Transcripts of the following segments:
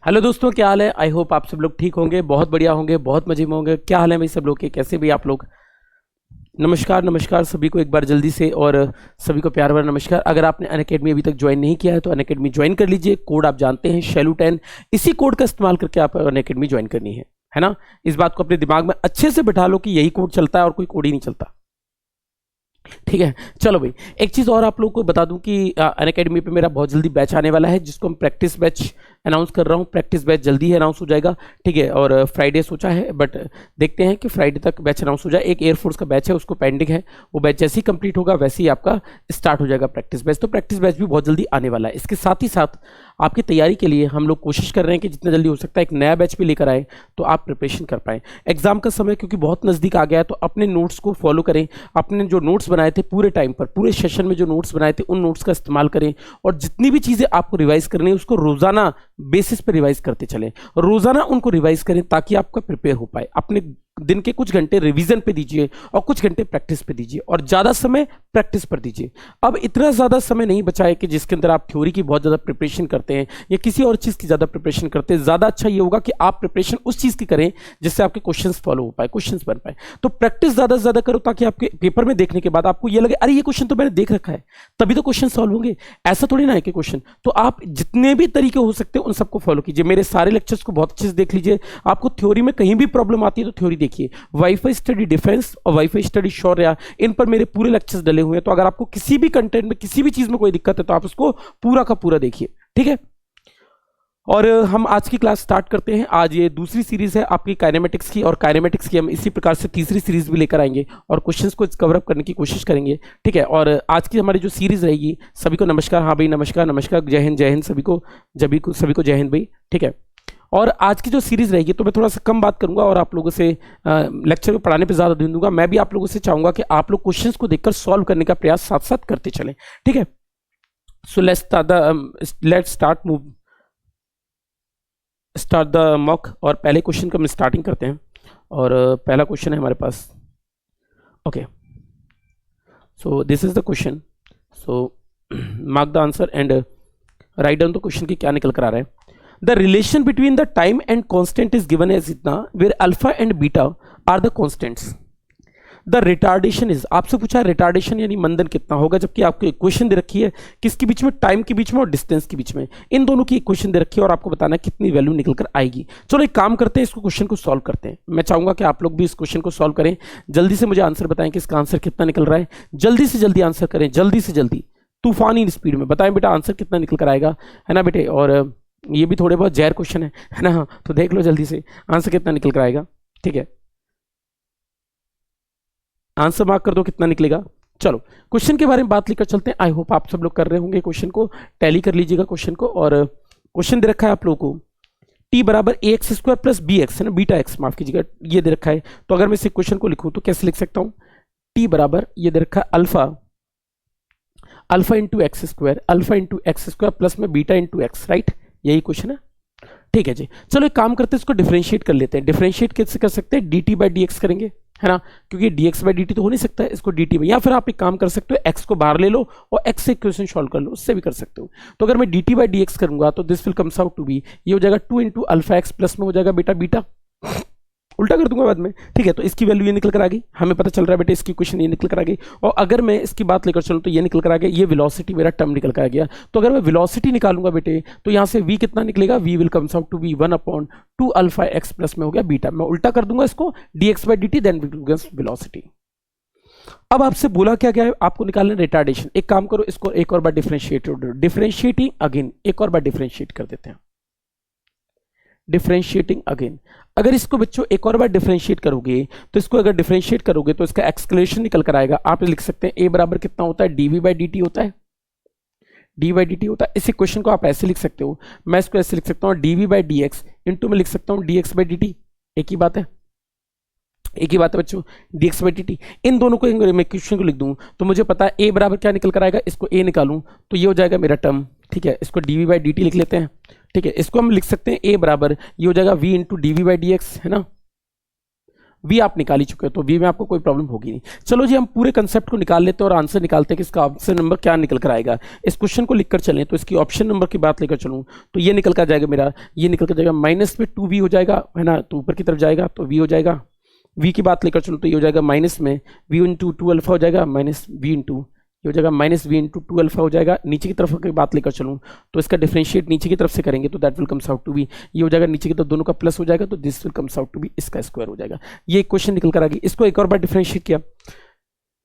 Hello दोस्तों, क्या हाल है। आई होप आप सब लोग ठीक होंगे, बहुत बढ़िया होंगे, बहुत मजे में होंगे। क्या हाल है भाई सब लोग के, कैसे भी आप लोग। नमस्कार नमस्कार सभी को एक बार जल्दी से, और सभी को प्यार भरा नमस्कार। अगर आपने अनअकैडमी अभी तक ज्वाइन नहीं किया है तो अनअकैडमी ज्वाइन कर लीजिए। कोड आप जानते हैं, शैलू10। इसी कोड का इस्तेमाल करके आप अनअकैडमी ज्वाइन करनी है ना। इस बात को अपने दिमाग में अच्छे से बैठा लो कि यही कोड चलता है और कोई कोड ही नहीं चलता। ठीक है, चलो भाई। एक चीज और आप लोगों को बता दूं कि अनअकैडमी पे मेरा बहुत जल्दी बैच आने वाला है, जिसको हम प्रैक्टिस बैच अनाउंस कर रहा हूँ। प्रैक्टिस बैच जल्दी ही अनाउंस हो जाएगा, ठीक है। और फ्राइडे सोचा है, बट देखते हैं कि फ्राइडे तक बैच अनाउंस हो जाए। एक एयरफोर्स का बैच है, उसको पेंडिंग है। वो बैच जैसे ही कंप्लीट होगा वैसे ही आपका स्टार्ट हो जाएगा प्रैक्टिस बैच। तो प्रैक्टिस बैच भी बहुत जल्दी आने वाला है। इसके साथ ही साथ आपकी तैयारी के लिए हम लोग कोशिश कर रहे हैं कि जितना जल्दी हो सकता है एक नया बैच भी लेकर आए, तो आप प्रिपरेशन कर पाएं। एग्जाम का समय क्योंकि बहुत नजदीक आ गया है, तो अपने नोट्स को फॉलो करें। अपने जो नोट्स बनाए थे पूरे टाइम पर, पूरे सेशन में जो नोट्स बनाए थे, उन नोट्स का इस्तेमाल करें। और जितनी भी चीजें आपको रिवाइज करनी है उसको रोजाना बेसिस पे रिवाइज करते चलें। रोजाना उनको रिवाइज करें ताकि आपका प्रिपेयर हो पाए। अपने दिन के कुछ घंटे रिवीजन पे दीजिए और कुछ घंटे प्रैक्टिस पे दीजिए, और ज्यादा समय प्रैक्टिस पर दीजिए। अब इतना ज्यादा समय नहीं बचा है कि जिसके अंदर आप थ्योरी की बहुत ज्यादा प्रिपरेशन करते हैं या किसी और चीज की ज्यादा प्रिपरेशन करते हैं। ज्यादा अच्छा ये होगा कि आप प्रिपरेशन उस चीज की करें जिससे आपके क्वेश्चंस फॉलो हो पाए, क्वेश्चंस बन पाए। तो प्रैक्टिस ज्यादा से ज्यादा करो ताकि आपके पेपर में देखने के बाद आपको ये लगे अरे ये क्वेश्चन तो मैंने देख रखा है, तभी तो क्वेश्चन सॉल्व होंगे। ऐसा थोड़ी ना है कि क्वेश्चन, तो आप जितने भी तरीके हो सकते हैं उन सबको फॉलो कीजिए। मेरे सारे लेक्चर्स को बहुत अच्छे से देख लीजिए। आपको थ्योरी में कहीं भी प्रॉब्लम आती है तो थ्योरी देखिए। वाईफाई स्टडी डिफेंस और वाईफाई स्टडी शौर्य, इन पर मेरे पूरे लेक्चर्स डले हुए हैं। तो अगर आपको किसी भी कंटेंट में, किसी भी चीज में कोई दिक्कत है तो आप उसको पूरा का पूरा देखिए, ठीक है। और हम आज की क्लास स्टार्ट करते हैं। आज ये दूसरी सीरीज है आपकी काइनेमेटिक्स की, और काइनेमेटिक्स की हम इसी प्रकार से तीसरी सीरीज भी लेकर आएंगे और क्वेश्चंस को कवर अप करने की कोशिश करेंगे, ठीक है। और आज की हमारी जो सीरीज रहेगी, सभी को नमस्कार। हाँ भाई नमस्कार नमस्कार, जय हिंद सभी को, सभी को जय हिंद भाई, ठीक है। और आज की जो सीरीज रहेगी तो मैं थोड़ा सा कम बात करूंगा और आप लोगों से लेक्चर को पढ़ाने पे ज्यादा ध्यान दूंगा। मैं भी आप लोगों से चाहूंगा कि आप लोग क्वेश्चंस को देखकर सॉल्व करने का प्रयास साथ साथ करते चलें, ठीक है। So let's start the mock. और पहले क्वेश्चन का हम स्टार्टिंग करते हैं। और पहला क्वेश्चन है हमारे पास, okay. So this is the question. So mark the answer and write down the question की क्या निकल कर आ रहा है। The relation between the time and constant is given as इतना, where alpha and beta are the constants. The retardation is, आपसे पूछा है रिटार्डेशन यानी मंदन कितना होगा, जबकि आपको इक्वेशन दे रखी है किसके बीच में, टाइम के बीच में और डिस्टेंस के बीच में। इन दोनों की इक्वेशन दे रखी है और आपको बताना है कितनी वैल्यू निकल कर आएगी। चलो एक काम करते हैं, इसको क्वेश्चन को सॉल्व करते हैं। मैं चाहूंगा कि आप लोग भी इस क्वेश्चन को सॉल्व करें। जल्दी से मुझे आंसर बताएं कि इसका आंसर कितना निकल रहा है। जल्दी से जल्दी आंसर करें, जल्दी से जल्दी, तूफानी स्पीड में बताएं बेटा आंसर कितना निकल कर आएगा, है ना बेटे। और ये भी थोड़े बहुत जहर क्वेश्चन है ना, तो देख लो जल्दी से आंसर कितना निकल कर आएगा, ठीक है। आंसर मार्क कर दो कितना निकलेगा। चलो क्वेश्चन के बारे में बात लेकर चलते हैं। आई होप आप सब लोग कर रहे होंगे क्वेश्चन को, टैली कर लीजिएगा क्वेश्चन को। और क्वेश्चन दे रखा है आप लोगों को t बराबर a x square plus b x, है ना, बीटा एक्स माफ कीजिएगा, ये दे रखा है। तो अगर मैं इस क्वेश्चन को लिखूं तो कैसे लिख सकता हूं, t बराबर ये दे रखा है alpha into x square plus में बीटा इंटू एक्स, राइट, यही क्वेश्चन है, ठीक है जी। चलो एक काम करते हैं, इसको डिफरेंशिएट कर लेते हैं। डिफरेंशिएट कैसे कर सकते हैं, dt बाई डी एक्स करेंगे, है ना, क्योंकि dx बाई dt तो हो नहीं सकता है, इसको dt में, या फिर आप एक काम कर सकते हो x को बाहर ले लो और x से इक्वेशन सॉल्व कर लो, उससे भी कर सकते हो। तो अगर मैं dt बाई dx करूंगा तो this will comes out to be, ये हो जाएगा 2 इंटू अल्फा एक्स प्लस में हो जाएगा बेटा बीटा, उल्टा कर दूंगा बाद में, ठीक है। तो इसकी वैल्यू ये निकल कर आ गई, हमें पता चल रहा है बेटे इसकी इक्वेशन ये निकल कर आ गई। और अगर मैं इसकी बात लेकर चलूं तो ये निकल कर आ गया, ये वेलोसिटी मेरा टर्म निकल कर आ गया। तो अगर मैं वेलोसिटी निकालूंगा बेटे तो यहां से v कितना निकलेगा, v will comes out to be 1/2 alpha x plus में हो गया बीटा। मैं उल्टा कर दूंगा इसको, dx by dt then velocity. अब आपसे बोला क्या गया है, आपको निकालना है रिटार्डेशन। एक काम करो, इसको एक और बार डिफरेंशिएटिंग अगेन एक और बार डिफरेंशिएट कर देते हैं। Differentiating again. अगर इसको बच्चों एक और बार डिफरेंशिएट करोगे तो इसको अगर डिफरेंशिएट करोगे तो इसका एक्सक्लेरेशन निकल कर आएगा। आप लिख सकते हैं ए बराबर कितना होता है, डीवी बाई डी टी होता है, डी बाई डी टी होता है। इस इक्वेशन को आप ऐसे लिख सकते हो, मैं इसको ऐसे लिख सकता हूँ dv by d x into में लिख सकता हूँ d x by d t. एक ही बात है, एक ही बात है बच्चों, d x by d t. इन दोनों को मैं इक्वेशन को लिख दूं तो मुझे पता है ए बराबर क्या निकल कर आएगा, इसको ए निकालूं तो ये हो जाएगा मेरा टर्म, ठीक है। इसको डीवी बाई डी टी लिख लेते हैं, ठीक है। इसको हम लिख सकते हैं ए बराबर ये हो जाएगा v into d v by d x, है ना। वी आप निकाल ही चुके हो तो वी में आपको कोई प्रॉब्लम होगी नहीं। चलो जी हम पूरे कंसेप्ट को निकाल लेते हैं और आंसर निकालते हैं कि इसका ऑप्शन नंबर क्या निकल कर आएगा। इस क्वेश्चन को लिखकर चलें तो इसकी ऑप्शन नंबर की बात लेकर चलूं तो ये निकल कर जाएगा मेरा, ये निकल कर जाएगा माइनस में 2v हो जाएगा, है ना। तो ऊपर की तरफ जाएगा तो v हो जाएगा, v की बात लेकर चलूं तो ये हो जाएगा माइनस में v इंटू 2 अल्फा हो जाएगा माइनस v इंटू, ये हो जाएगा माइनस वी इंटू 2 अल्फा हो जाएगा। नीचे की तरफ की बात लेकर चलूँ तो इसका डिफरेंशिएट नीचे की तरफ से करेंगे तो that will comes out to be, ये हो जाएगा नीचे की तरफ दोनों का प्लस हो जाएगा तो this will comes out to be, इसका स्क्वायर हो जाएगा। ये क्वेश्चन निकल कर आ गई। इसको एक और बार डिफरेंशिएट किया,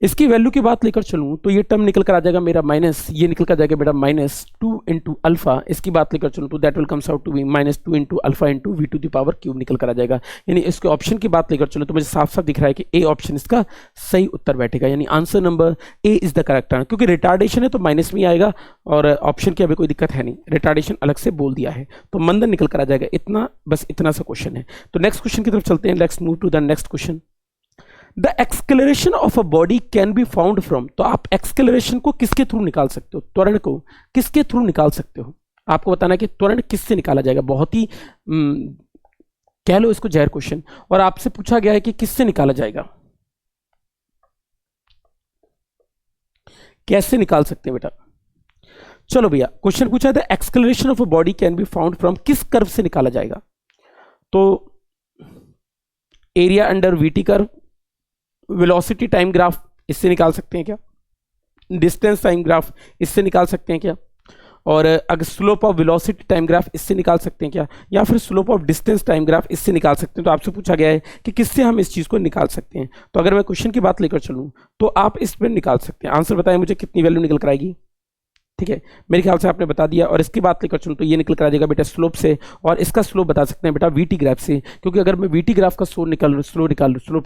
इसकी वैल्यू की बात लेकर चलूँ तो ये टर्म निकल कर आ जाएगा मेरा माइनस, ये निकल कर जाएगा बेटा माइनस 2 इंटू अल्फा। इसकी बात लेकर चलूँ तो that will comes out to be minus 2 into alpha into v to the power cube निकल कर आ जाएगा। यानी इसके ऑप्शन की बात लेकर चलूँ तो मुझे साफ साफ दिख रहा है कि ए ऑप्शन इसका सही उत्तर बैठेगा, यानी answer number A is the correct answer. क्योंकि रिटार्डेशन है तो माइनस में आएगा और ऑप्शन की अभी कोई दिक्कत है नहीं, रिटार्डेशन अलग से बोल दिया है तो मंदन निकल कर आ जाएगा। इतना बस इतना सा क्वेश्चन है। तो नेक्स्ट क्वेश्चन की तरफ चलते हैं, let's move to the next question. The acceleration of a body can be found from, तो आप एक्सक्लेरेशन को किसके थ्रू निकाल सकते हो, त्वरण को किसके थ्रू निकाल सकते हो। आपको बताना है कि त्वरण किससे निकाला जाएगा। बहुत ही कह लो इसको जहर क्वेश्चन, और आपसे पूछा गया है कि किससे निकाला जाएगा, कैसे निकाल सकते हैं बेटा। चलो भैया क्वेश्चन पूछा है the acceleration of a body can be found from, किस कर्व से निकाला जाएगा। तो area under VT curve, velocity time graph इससे निकाल सकते हैं क्या, डिस्टेंस टाइम ग्राफ इससे निकाल सकते हैं क्या, और अगर slope of velocity time graph इससे निकाल सकते हैं क्या, या फिर slope of distance time graph इससे निकाल सकते हैं। तो आपसे पूछा गया है कि किससे हम इस चीज़ को निकाल सकते हैं। तो अगर मैं क्वेश्चन की बात लेकर चलूँ तो आप इस पर निकाल सकते हैं। आंसर बताएं मुझे कितनी वैल्यू निकल कर आएगी, ठीक है। मेरे ख्याल से आपने बता दिया। और इसकी बात लेकर चलूँ तो ये निकल कर आ जाएगा बेटा स्लोप से, और इसका स्लोप बता सकते हैं बेटा वीटी ग्राफ से, क्योंकि अगर मैं वीटी ग्राफ का स्लोप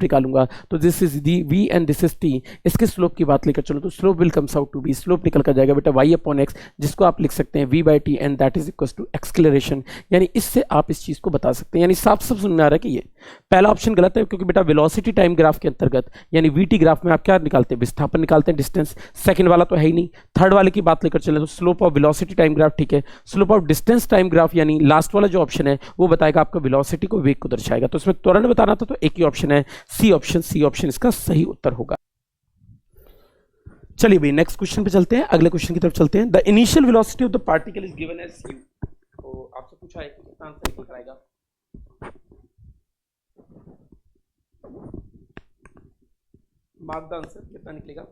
निकालूंगा तो this is the v and this is t. इसके स्लोप की बात लेकर चलूँ तो slope will comes out to be, slope निकल कर जाएगा बेटा वाई अपॉन एक्स, जिसको आप लिख सकते हैं v by t and that is equal to acceleration. यानी इससे आप इस चीज़ को बता सकते हैं। यानी साफ साफ समझ में आ रहा है कि ये पहला ऑप्शन गलत है, क्योंकि बेटा वेलोसिटी टाइम ग्राफ के अंतर्गत यानी वीटी ग्राफ में आप क्या निकालते हैं, विस्थापन निकालते हैं, डिस्टेंस। सेकंड वाला तो है ही नहीं। थर्ड वाले की बात लेकर चले तो slope of velocity time graph, ठीक है। Slope of distance time graph यानी लास्ट वाला जो ऑप्शन है वो बताएगा आपका वेलोसिटी को, वेग को दर्शाएगा। तो इसमें त्वरण बताना था तो एक ही ऑप्शन है सी ऑप्शन, सी ऑप्शन इसका सही उत्तर होगा। चलिए भाई नेक्स्ट क्वेश्चन पे चलते हैं, अगले क्वेश्चन की तरफ चलते हैं। The initial velocity of the particle is given as u। तो आपसे पूछा है कि कितना आंसर निकल आएगा। मार्क द आंसर, कितना निकलेगा।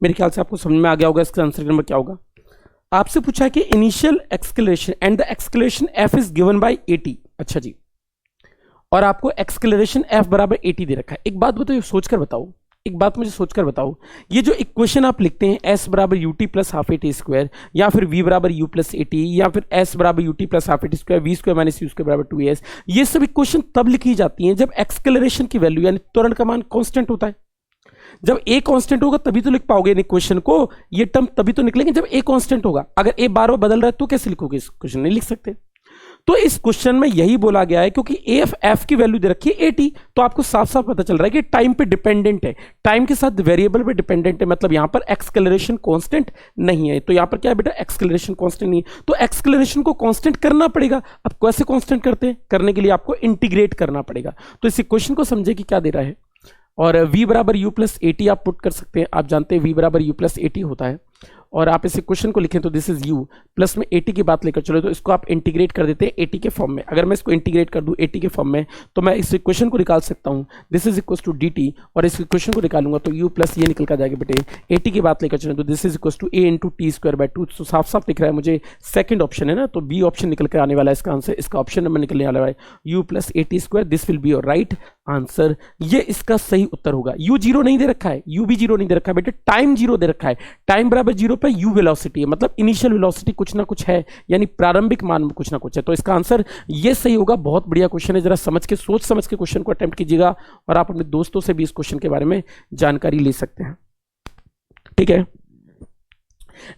मेरे ख्याल से आपको समझ में आ गया होगा इसका आंसर नंबर क्या होगा। आपसे पूछा है कि initial acceleration and the acceleration f is given by 80। अच्छा जी, और आपको एक्सक्लेरेशन एफ बराबर 80 दे रखा है। एक बात बताओ, सोचकर बताओ, एक बात मुझे सोचकर बताओ, ये जो इक्वेशन आप लिखते हैं एस बराबर u t plus half a t square, या फिर वी बराबर यू प्लस ए टी, या फिर एस बराबर u t plus half a t square, v square minus you square बराबर 2as, ये सब इक्वेशन तब लिखी जाती हैं जब एक्सक्लेरेशन की वैल्यू यानी त्वरण का मान कांस्टेंट होता है। जब ए कांस्टेंट होगा तभी तो लिख पाओगे इन इक्वेशन को, ये टर्म तभी तो निकलेंगे जब ए कांस्टेंट होगा। अगर ए बार बार बदल रहा है तो कैसे लिखोगे, इस क्वेश्चन नहीं लिख सकते। तो इस क्वेश्चन में यही बोला गया है, क्योंकि एफ की वैल्यू दे रखी है 80, तो आपको साफ साफ पता चल रहा है कि टाइम पे डिपेंडेंट है, टाइम के साथ वेरिएबल पे डिपेंडेंट है। मतलब यहां पर एक्सक्लेरेशन कांस्टेंट नहीं है। तो यहां पर क्या है बेटा, एक्सक्लेरेशन कांस्टेंट नहीं है, तो एक्सक्लेरेशन को कांस्टेंट करना पड़ेगा। अब कैसे कांस्टेंट करते हैं, करने के लिए आपको इंटीग्रेट करना पड़ेगा। तो इस इक्वेशन को समझे कि क्या दे रहा है, और v बराबर यू प्लस ए टी आप पुट कर सकते हैं। आप जानते हैं v बराबर यू प्लस ए टी होता है, और आप इस इक्वेशन को लिखें तो दिस इज u प्लस में 80 की बात लेकर चलो तो इसको आप इंटीग्रेट कर देते हैं 80 के फॉर्म में। अगर मैं इसको इंटीग्रेट कर दूं 80 के फॉर्म में तो मैं इस इक्वेशन को निकाल सकता हूं, this is equal to dt, और इस इक्वेशन को निकालूंगा तो u प्लस ये निकल कर जाएगा बेटे 80 की बात लेकर चले तो this is equal to a into T square by 2। तो साफ साफ दिख रहा है मुझे सेकंड ऑप्शन है ना, तो बी ऑप्शन निकल कर आने वाला है इसका आंसर। इसका ऑप्शन नंबर निकलने वाला है u plus A t square, this will be your right answer, ये इसका सही उत्तर होगा। u जीरो नहीं दे रखा है, u भी जीरो नहीं दे रखा है बेटे, टाइम जीरो दे रखा है। टाइम बराबर जीरो पे u वेलोसिटी है, मतलब इनिशियल वेलोसिटी कुछ ना कुछ है, यानी प्रारंभिक मान में कुछ ना कुछ है। तो इसका आंसर ये सही होगा। बहुत बढ़िया क्वेश्चन है, जरा समझ के, सोच समझ के क्वेश्चन को अटेम्प्ट कीजिएगा और आप अपने दोस्तों से भी इस क्वेश्चन के बारे में जानकारी ले सकते हैं। ठीक है,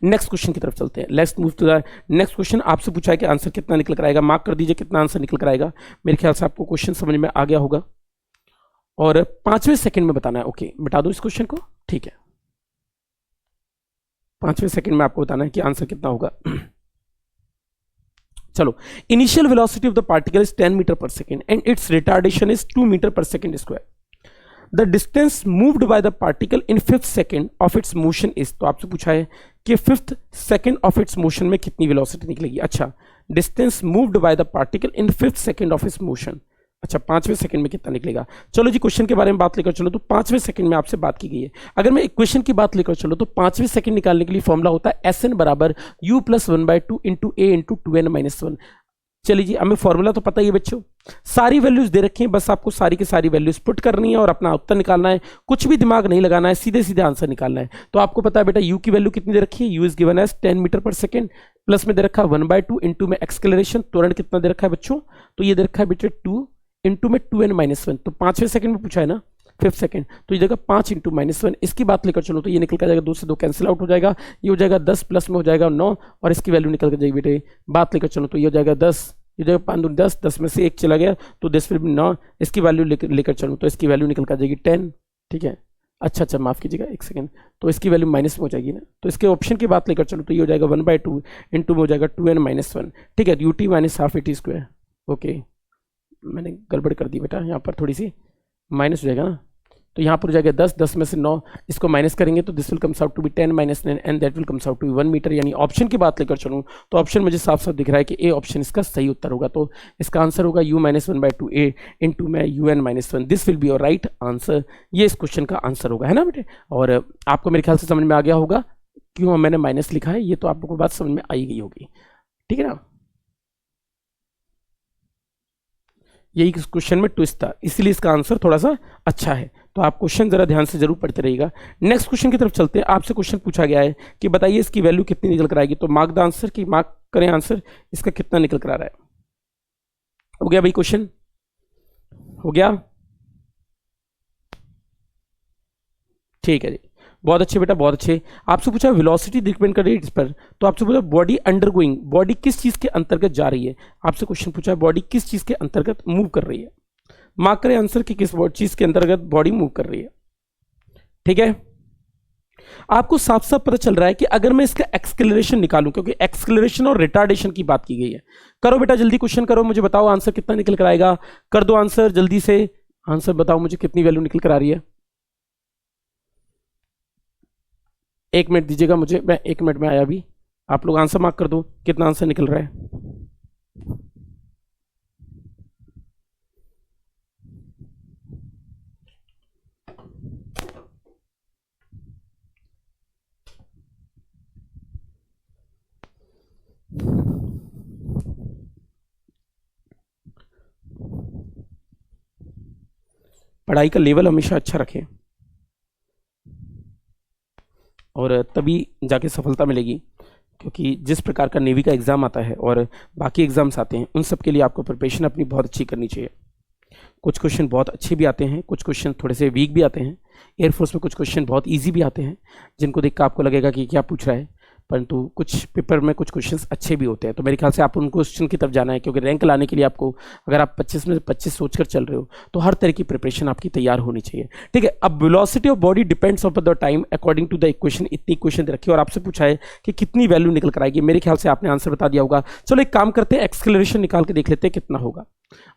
नेक्स्ट क्वेश्चन की तरफ चलते हैं। Let's move to the next question. आपसे पूछा है कि आंसर कितना निकल कर आएगा, मार्क कर दीजिए कितना आंसर निकल कर आएगा। मेरे ख्याल से आपको क्वेश्चन समझ में आ गया होगा और 5वें सेकंड में बताना है। ओके, बता दो इस क्वेश्चन को। ठीक है, 5वें सेकंड में आपको बताना है कि आंसर कितना होगा। चलो, initial velocity of the particle is 10 metre per second and its retardation is 2 metre per second square. The distance moved by the particle in 5th second of its motion is. तो आपसे पूछा है कि 5th second of its motion में कितनी velocity निकलेगी। अच्छा, distance moved by the particle in 5th second of its motion. अच्छा, 5वें सेकंड में कितना निकलेगा। चलो जी, क्वेश्चन के बारे में बात लेकर चलो तो 5वें सेकंड में आपसे बात की गई है। अगर मैं इक्वेशन की बात लेकर चलो तो 5वें सेकंड निकालने के लिए फॉर्मूला होता है एस एन बराबर u प्लस 1/2 इंटू ए इंटू 2n माइनस 1। चलिए जी, हमें फॉर्मूला तो पता ही है बच्चों, सारी वैल्यूज दे रखी हैं, बस आपको सारी की सारी वैल्यूज पुट करनी है और अपना उत्तर निकालना है। कुछ भी दिमाग नहीं लगाना है, सीधे सीधे आंसर निकालना है। तो आपको पता है बेटा u की वैल्यू कितनी दे रखी है, u is given as 10 metre per second, plus में दे रखा है 1/2 इंटू में एक्सलेरेशन, त्वरण कितना दे रखा है बच्चों, तो ये दे रखा है बेटे 2 इंटू में 2n माइनस 1। तो 5वें सेकंड में पूछा है ना, 5th सेकंड, तो ये जगह 5 इंटू माइनस 1। इसकी बात लेकर चलो तो ये निकल कर जाएगा, 2 से 2 कैंसिल आउट हो जाएगा, ये हो जाएगा 10, प्लस में हो जाएगा 9 और इसकी वैल्यू निकल कर जाएगी बेटे। बात लेकर चलो तो ये हो जाएगा 10, ये जगह 5 दूनी 10, 10 में से 1 चला गया तो 10 फिर 9, इसकी वैल्यू लेकर चलो तो इसकी वैल्यू निकल कर जाएगी 10। ठीक है, अच्छा माफ कीजिएगा 1 सेकंड, तो इसकी वैल्यू माइनस में हो जाएगी ना, तो इसके ऑप्शन की बात लेकर चलो तो ये हो जाएगा 1/2 इंटू में हो जाएगा 2n माइनस 1। ठीक है, ut minus half at square. Okay, मैंने गड़बड़ कर दी बेटा, यहाँ पर थोड़ी सी माइनस हो जाएगा ना, तो यहाँ पर हो जाएगा 10, 10 में से 9, इसको माइनस करेंगे तो this will comes out to be 10 minus 9 and that will comes out to be 1 metre. यानी ऑप्शन की बात लेकर चलूँ तो ऑप्शन मुझे साफ साफ दिख रहा है कि ए ऑप्शन इसका सही उत्तर होगा। तो इसका आंसर होगा u माइनस 1/2 a इंटू में un minus 1। This will be your right answer. ये इस क्वेश्चन का आंसर होगा, है ना बेटे। और आपको मेरे ख्याल से समझ में आ गया होगा क्यों मैंने माइनस लिखा है, ये तो आप लोगों को बात समझ में आई गई होगी। ठीक है ना, यही क्वेश्चन में ट्विस्ट था, इसीलिए इसका आंसर थोड़ा सा अच्छा है। तो आप क्वेश्चन जरा ध्यान से जरूर पढ़ते रहिएगा। नेक्स्ट क्वेश्चन की तरफ चलते हैं। आपसे क्वेश्चन पूछा गया है कि बताइए इसकी वैल्यू कितनी निकल कर आएगी। तो मार्क द आंसर, की मार्क करें आंसर, इसका कितना निकल कर आ रहा है। हो गया भाई, क्वेश्चन हो गया। ठीक है जी, बहुत अच्छे बेटा, बहुत अच्छे। आपसे पूछा वेलोसिटी डिपेंड कर रही है इस पर, तो आपसे पूछा बॉडी अंडरगोइंग, बॉडी किस चीज के अंतर्गत जा रही है। आपसे क्वेश्चन पूछा है बॉडी किस चीज के अंतर्गत मूव कर रही है। मार्क करें आंसर कि किस चीज के अंतर्गत बॉडी मूव कर रही है। ठीक है, आपको साफ साफ पता चल रहा है कि अगर मैं इसका एक्सलेरेशन निकालूं, क्योंकि एक्सलेरेशन और रिटार्डेशन की बात की गई है। करो बेटा जल्दी क्वेश्चन करो, मुझे बताओ आंसर कितना निकल कर आएगा। कर दो आंसर जल्दी से, आंसर बताओ मुझे कितनी वैल्यू निकल कर आ रही है। 1 मिनट दीजिएगा मुझे, मैं 1 मिनट में आया अभी। आप लोग आंसर मार्क कर दो कितना आंसर निकल रहा है। पढ़ाई का लेवल हमेशा अच्छा रखें और तभी जाके सफलता मिलेगी, क्योंकि जिस प्रकार का नेवी का एग्ज़ाम आता है और बाकी एग्ज़ाम्स आते हैं उन सब के लिए आपको प्रिपरेशन अपनी बहुत अच्छी करनी चाहिए। कुछ क्वेश्चन बहुत अच्छे भी आते हैं, कुछ क्वेश्चन थोड़े से वीक भी आते हैं। एयरफोर्स में कुछ क्वेश्चन बहुत इजी भी आते हैं जिनको देखकर आपको लगेगा कि क्या पूछ रहा है, परंतु कुछ पेपर में कुछ क्वेश्चंस अच्छे भी होते हैं। तो मेरे ख्याल से आप उन क्वेश्चन की तरफ जाना है, क्योंकि रैंक लाने के लिए आपको, अगर आप 25 में से 25 सोचकर चल रहे हो तो हर तरह की प्रिपरेशन आपकी तैयार होनी चाहिए। ठीक है, अब velocity of body depends on the time according to the equation, इतनी इक्वेशन दे रखी है और आपसे पूछा है कि कितनी वैल्यू निकल कर आएगी। मेरे ख्याल से आपने आंसर बता दिया होगा। चलो एक काम करते हैं, एक्सलेरेशन निकाल के देख लेते हैं कितना होगा।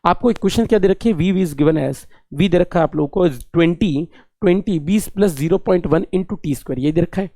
आपको इक्वेशन क्या दे रखी है, v is given as, v दे रखा है आप लोगों को 20 20 20 प्लस 0.1 इंटू टी स्क्वायर, ये दे रखा है।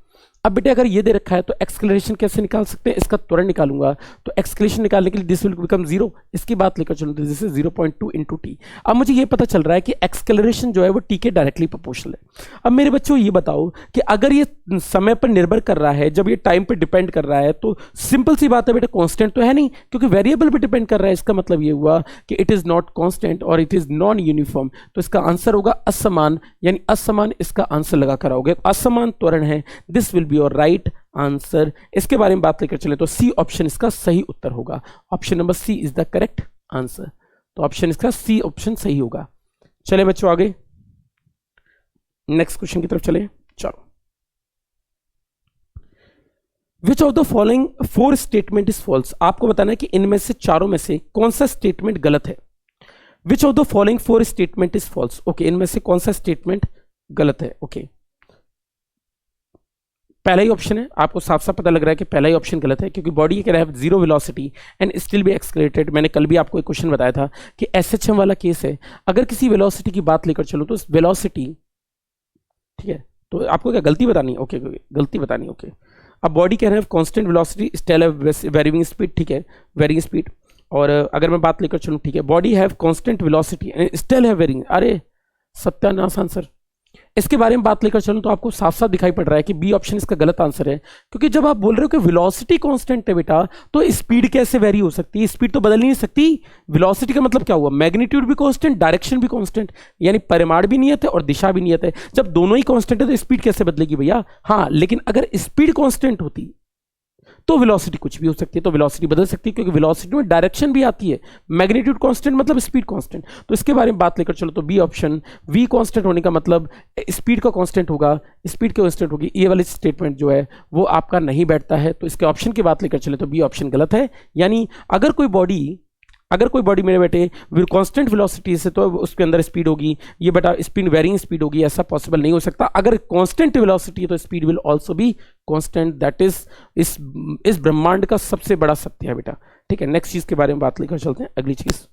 अब बेटे अगर ये दे रखा है तो एक्सक्लेरेशन कैसे निकाल सकते हैं, इसका त्वरण निकालूंगा तो एक्सक्लेरेशन निकालने के लिए दिस विल बिकम 0, इसकी बात लेकर चलूँ तो दिस इज 0.2 इंटू टी। अब मुझे ये पता चल रहा है कि एक्सक्लेरेशन जो है वो टी के डायरेक्टली प्रोपोर्शनल है। अब मेरे बच्चों ये बताओ कि अगर ये समय पर निर्भर कर रहा है, जब ये टाइम पर डिपेंड कर रहा है, तो सिंपल सी बात है बेटा कांस्टेंट तो है नहीं, क्योंकि वेरिएबल पे डिपेंड कर रहा है। इसका मतलब ये हुआ कि इट इज नॉट कांस्टेंट और इट इज नॉन यूनिफॉर्म, तो इसका आंसर होगा असमान, यानी असमान इसका आंसर लगा कर आओगे, असमान त्वरण है, this will be your right answer. इसके बारे में बात लेकर चले तो सी ऑप्शन इसका सही उत्तर होगा, option number C is the correct answer, तो ऑप्शन इसका सी ऑप्शन सही होगा। चले बच्चों आगे नेक्स्ट क्वेश्चन की तरफ चले, चलो। Which of the following 4 statement is false, आपको बताना है कि इनमें से चारों में से कौन सा स्टेटमेंट गलत है। Which of the following 4 statement is false, okay, इनमें से कौन सा स्टेटमेंट गलत है, ओके। पहला ही ऑप्शन है, आपको साफ साफ पता लग रहा है कि पहला ही ऑप्शन गलत है, क्योंकि body can have zero velocity and still be accelerated. मैंने कल भी आपको एक क्वेश्चन बताया था कि एसएचएम वाला केस है, अगर किसी वेलोसिटी की बात लेकर चलो तो वेलोसिटी, ठीक है, तो आपको क्या गलती बतानी, ओके गलती बतानी, ओके। अब body can have constant velocity still have varying speed, ठीक है, वेरिंग स्पीड। और अगर मैं बात लेकर चलूँ, ठीक है, body have constant velocity and still have varying, अरे सत्यानाश आंसर। इसके बारे में बात लेकर चलूं तो आपको साफ साफ दिखाई पड़ रहा है कि बी ऑप्शन इसका गलत आंसर है, क्योंकि जब आप बोल रहे हो कि वेलोसिटी कांस्टेंट है बेटा, तो स्पीड कैसे वेरी हो सकती है, स्पीड तो बदल नहीं सकती। वेलोसिटी का मतलब क्या हुआ, मैग्नीट्यूड भी कांस्टेंट, डायरेक्शन भी कांस्टेंट, यानी परिमाण भी नियत है और दिशा भी नियत है। जब दोनों ही कांस्टेंट है तो स्पीड कैसे बदलेगी भैया, हाँ, लेकिन अगर स्पीड कांस्टेंट होती तो वेलोसिटी कुछ भी हो सकती है, तो वेलोसिटी बदल सकती है, क्योंकि वेलोसिटी में डायरेक्शन भी आती है। मैग्नीट्यूड कांस्टेंट मतलब स्पीड कांस्टेंट, तो इसके बारे में बात लेकर चलो तो बी ऑप्शन, वी कांस्टेंट होने का मतलब स्पीड का कांस्टेंट होगा, स्पीड की कांस्टेंट होगी, ये वाली स्टेटमेंट जो है वो आपका नहीं बैठता है। तो इसके ऑप्शन की बात लेकर चले तो बी ऑप्शन गलत है, यानी अगर कोई बॉडी मेरे बेटे कांस्टेंट वेलोसिटी से तो उसके अंदर स्पीड होगी, ये बेटा स्पीड वेरिंग स्पीड होगी, ऐसा पॉसिबल नहीं हो सकता। अगर कांस्टेंट वेलोसिटी है तो speed will also be constant, that is इस ब्रह्मांड का सबसे बड़ा सत्य है बेटा, ठीक है। नेक्स्ट चीज के बारे में बात लेकर चलते हैं, अगली चीज।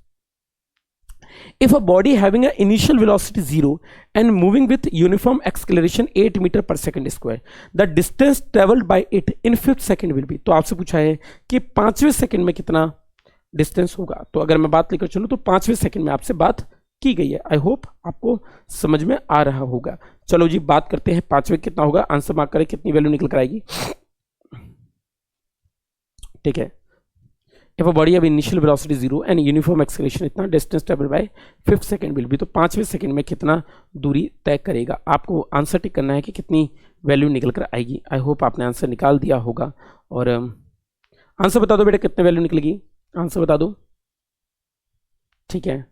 If a body having an initial velocity 0 and moving with uniform acceleration 8 meter per second square, the distance traveled by it in 5th second will be, तो आपसे पूछा है कि 5वें सेकंड में कितना डिस्टेंस होगा। तो अगर मैं बात लेकर चलूं तो 5वें सेकंड में आपसे बात की गई है, आई होप आपको समझ में आ रहा होगा। चलो जी बात करते हैं 5वें कितना होगा, आंसर मार्क करें कितनी वैल्यू निकल कर आएगी, ठीक है। If a body have initial velocity 0 and uniform acceleration इतना distance traveled by 5th second will be, तो 5वें सेकंड में कितना दूरी तय करेगा। आपको आंसर टिक करना है कि कितनी वैल्यू निकल कर आएगी। आई होप आपने आंसर निकाल दिया होगा, और आंसर बता दो बेटा कितने वैल्यू निकलेगी, आंसर बता दो, ठीक है,